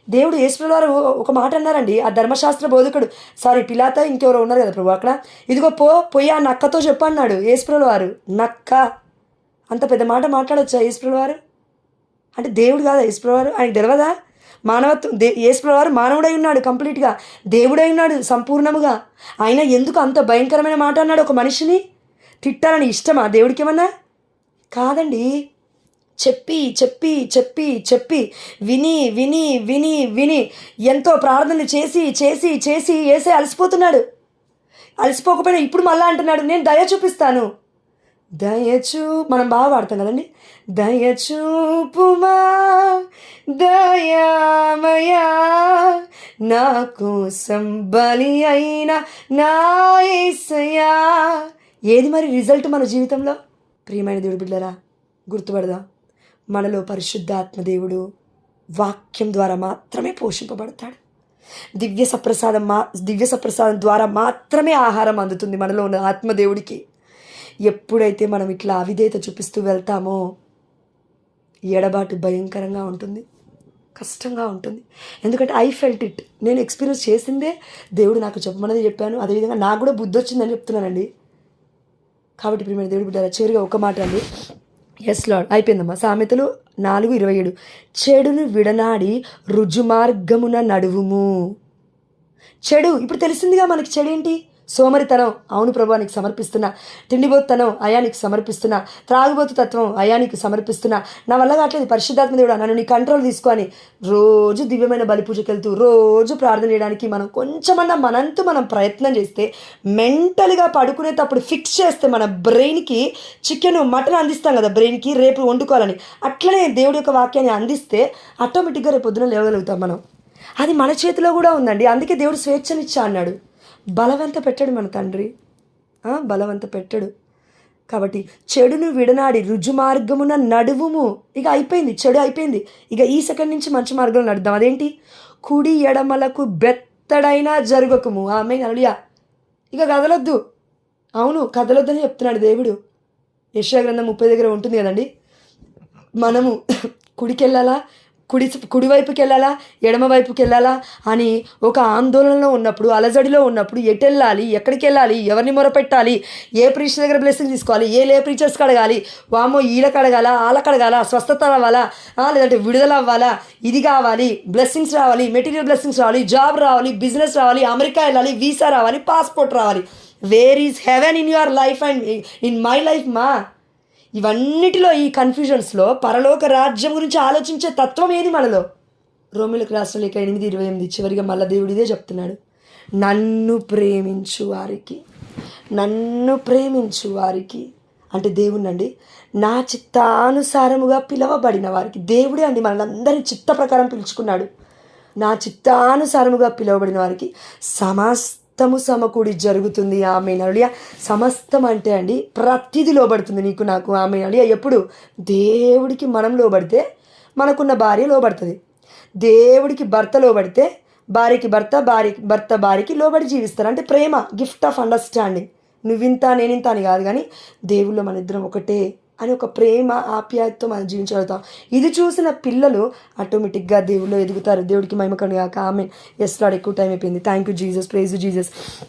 Speaker 1: దేవుడు యేసుప్రభువు వారు ఒక మాట అన్నారండి. ఆ ధర్మశాస్త్ర బోధకుడు, సారీ పిలాత ఇంకెవరో ఉన్నారు కదా ప్రభు అక్కడ, ఇదిగో పోయి ఆ నక్కతో చెప్పు అన్నాడు యేసుప్రభువు వారు. నక్క, అంత పెద్ద మాట మాట్లాడొచ్చా యేసుప్రభువు వారు? అంటే దేవుడు కాదా యేసుప్రభువు వారు? ఆయనకు తెలియదా మానవత్వం? యేసుప్రభువు వారు మానవుడై ఉన్నాడు, కంప్లీట్గా దేవుడై ఉన్నాడు సంపూర్ణముగా. ఆయన ఎందుకు అంత భయంకరమైన మాట అన్నాడు? ఒక మనిషిని తిట్టాలని ఇష్టమా దేవుడికి ఏమన్నా? కాదండి. చెప్పి చెప్పి చెప్పి చెప్పి విని విని విని విని ఎంతో ప్రార్థనలు చేసి చేసి చేసి ఏసే అలసిపోతున్నాడు. అలసిపోకపోయినా ఇప్పుడు మళ్ళా అంటున్నాడు, నేను దయ చూపిస్తాను. మనం బాగా పాడతాం కదండి. దయచూపుమా దయామయా నా కోసం బలి అయిన నా యేసయ్యా. ఏది మరి రిజల్ట్ మన జీవితంలో? ప్రియమైన దేవుడు బిడ్డలారా, గుర్తుపడదా, మనలో పరిశుద్ధాత్మ దేవుడు వాక్యం ద్వారా మాత్రమే పోషింపబడతాడు. దివ్య సప్రసాదం ద్వారా మాత్రమే ఆహారం అందుతుంది మనలో ఉన్న ఆత్మదేవుడికి. ఎప్పుడైతే మనం ఇట్లా అవిధేయత చూపిస్తూ వెళ్తామో ఎడబాటు భయంకరంగా ఉంటుంది, కష్టంగా ఉంటుంది. ఎందుకంటే ఐ ఫెల్ట్ ఇట్, నేను ఎక్స్పీరియన్స్ చేసిందే, దేవుడు నాకు చెప్పమన్నది చెప్పాను, అదేవిధంగా నాకు కూడా బుద్ధి వచ్చిందని చెప్తున్నానండి. కాబట్టి ప్రియమైన దేవుడు బిడ్డ, చివరిగా ఒక మాట అండి. ఎస్ లార్డ్, అయిపోయిందమ్మా. సామెతలు 4:27, చెడును విడనాడి రుజుమార్గమున నడువుము. చెడు ఇప్పుడు తెలిసిందిగా మనకి. చెడేంటి? సోమరితనం, అవును ప్రభు నీకు సమర్పిస్తున్నా. తిండిబోతుతనం, అయా నీకు సమర్పిస్తున్నా. త్రాగుబోతు తత్వం, అయా నీకు సమర్పిస్తున్నా. నా వల్ల కావట్లేదు, పరిశుద్ధాత్మ దేవుడా నన్ను నీ కంట్రోల్ తీసుకొని రోజు దివ్యమైన బలి పూజకి వెళ్తూ రోజు ప్రార్థన చేయడానికి మనం కొంచెమన్నా మనంతు మనం ప్రయత్నం చేస్తే, మెంటల్గా పడుకునేటప్పుడు ఫిక్స్ చేస్తే మన బ్రెయిన్కి చికెన్ మటన్ అందిస్తాం కదా బ్రెయిన్కి రేపు వండుకోవాలని, అట్లనే దేవుడి యొక్క వాక్యాన్ని అందిస్తే ఆటోమేటిక్గా రేపు పొద్దున లేవగలుగుతాం మనం. అది మన చేతిలో కూడా ఉందండి. అందుకే దేవుడు స్వేచ్ఛనిచ్చా అన్నాడు. బలవంత పెట్టడు మన తండ్రి, బలవంత పెట్టడు. కాబట్టి చెడును విడనాడి రుజుమార్గమున నడువుము. ఇక అయిపోయింది, చెడు అయిపోయింది. ఇక ఈ సెకండ్ నుంచి మంచి మార్గంలో నడుద్దాం. అదేంటి? కుడి ఎడమలకు బెత్తడైనా జరగకము. ఆమె హల్లెలూయా. ఇక కదలొద్దు, అవును కదలొద్దని చెప్తున్నాడు దేవుడు. యెషయా గ్రంథం 30 దగ్గర ఉంటుంది కదండి. మనము కుడికెళ్ళాలా, కుడివైపుకి వెళ్ళాలా, ఎడమ వైపుకి వెళ్ళాలా అని ఒక ఆందోళనలో ఉన్నప్పుడు, అలజడిలో ఉన్నప్పుడు, ఎటు వెళ్ళాలి, ఎక్కడికి వెళ్ళాలి, ఎవరిని మొరపెట్టాలి, ఏ ప్రీచర్ దగ్గర బ్లెస్సింగ్ తీసుకోవాలి, ఏ ప్రీచర్స్కి అడగాలి, వామో వీళ్ళకి అడగాల, వాళ్ళకి అడగాల, స్వస్థత అవ్వాలా, లేదంటే విడుదల అవ్వాలా, ఇది కావాలి, బ్లెస్సింగ్స్ రావాలి, మెటీరియల్ బ్లెస్సింగ్స్ రావాలి, జాబ్ రావాలి, బిజినెస్ రావాలి, అమెరికా వెళ్ళాలి, వీసా రావాలి, పాస్పోర్ట్ రావాలి. Where is haven in your life and in my life మా? ఇవన్నిటిలో, ఈ కన్ఫ్యూజన్స్లో పరలోక రాజ్యం గురించి ఆలోచించే తత్వం ఏది మనలో? రోమిలకు రాసిన లేఖ 8:28 చివరిగా మళ్ళీ దేవుడు ఇదే చెప్తున్నాడు. నన్ను ప్రేమించు వారికి అంటే దేవుణ్ణండి, నా చిత్తానుసారముగా పిలవబడిన వారికి. దేవుడే అండి మనందరి చిత్త ప్రకారం పిలుచుకున్నాడు. నా చిత్తానుసారముగా పిలవబడిన వారికి సమస్తము సమకూడి జరుగుతుంది. ఆమేన్ హల్లెలూయా. సమస్తం అంటే అండి ప్రతిదీ లోబడుతుంది నీకు నాకు. ఆమేన్ హల్లెలూయా. ఎప్పుడు? దేవుడికి మనం లోబడితే మనకున్న భార్య లోబడుతుంది. దేవుడికి భర్త లోబడితే భార్యకి భర్త భార్యకి లోబడి జీవిస్తారు. అంటే ప్రేమ, గిఫ్ట్ ఆఫ్ అండర్స్టాండింగ్. నువ్వింత నేనింత అని కాదు, కానీ దేవుళ్ళు మన ఇద్దరం ఒకటే అని ఒక ప్రేమ ఆప్యాయతతో మనం జీవించగలుగుతాం. ఇది చూసిన పిల్లలు ఆటోమేటిక్గా దేవుళ్ళు ఎదుగుతారు. దేవుడికి మహిమ కలుగుగాక. ఆమేన్. ఎస్ లార్డ్, ఎక్కువ టైం అయిపోయింది. Thank you Jesus, praise you Jesus.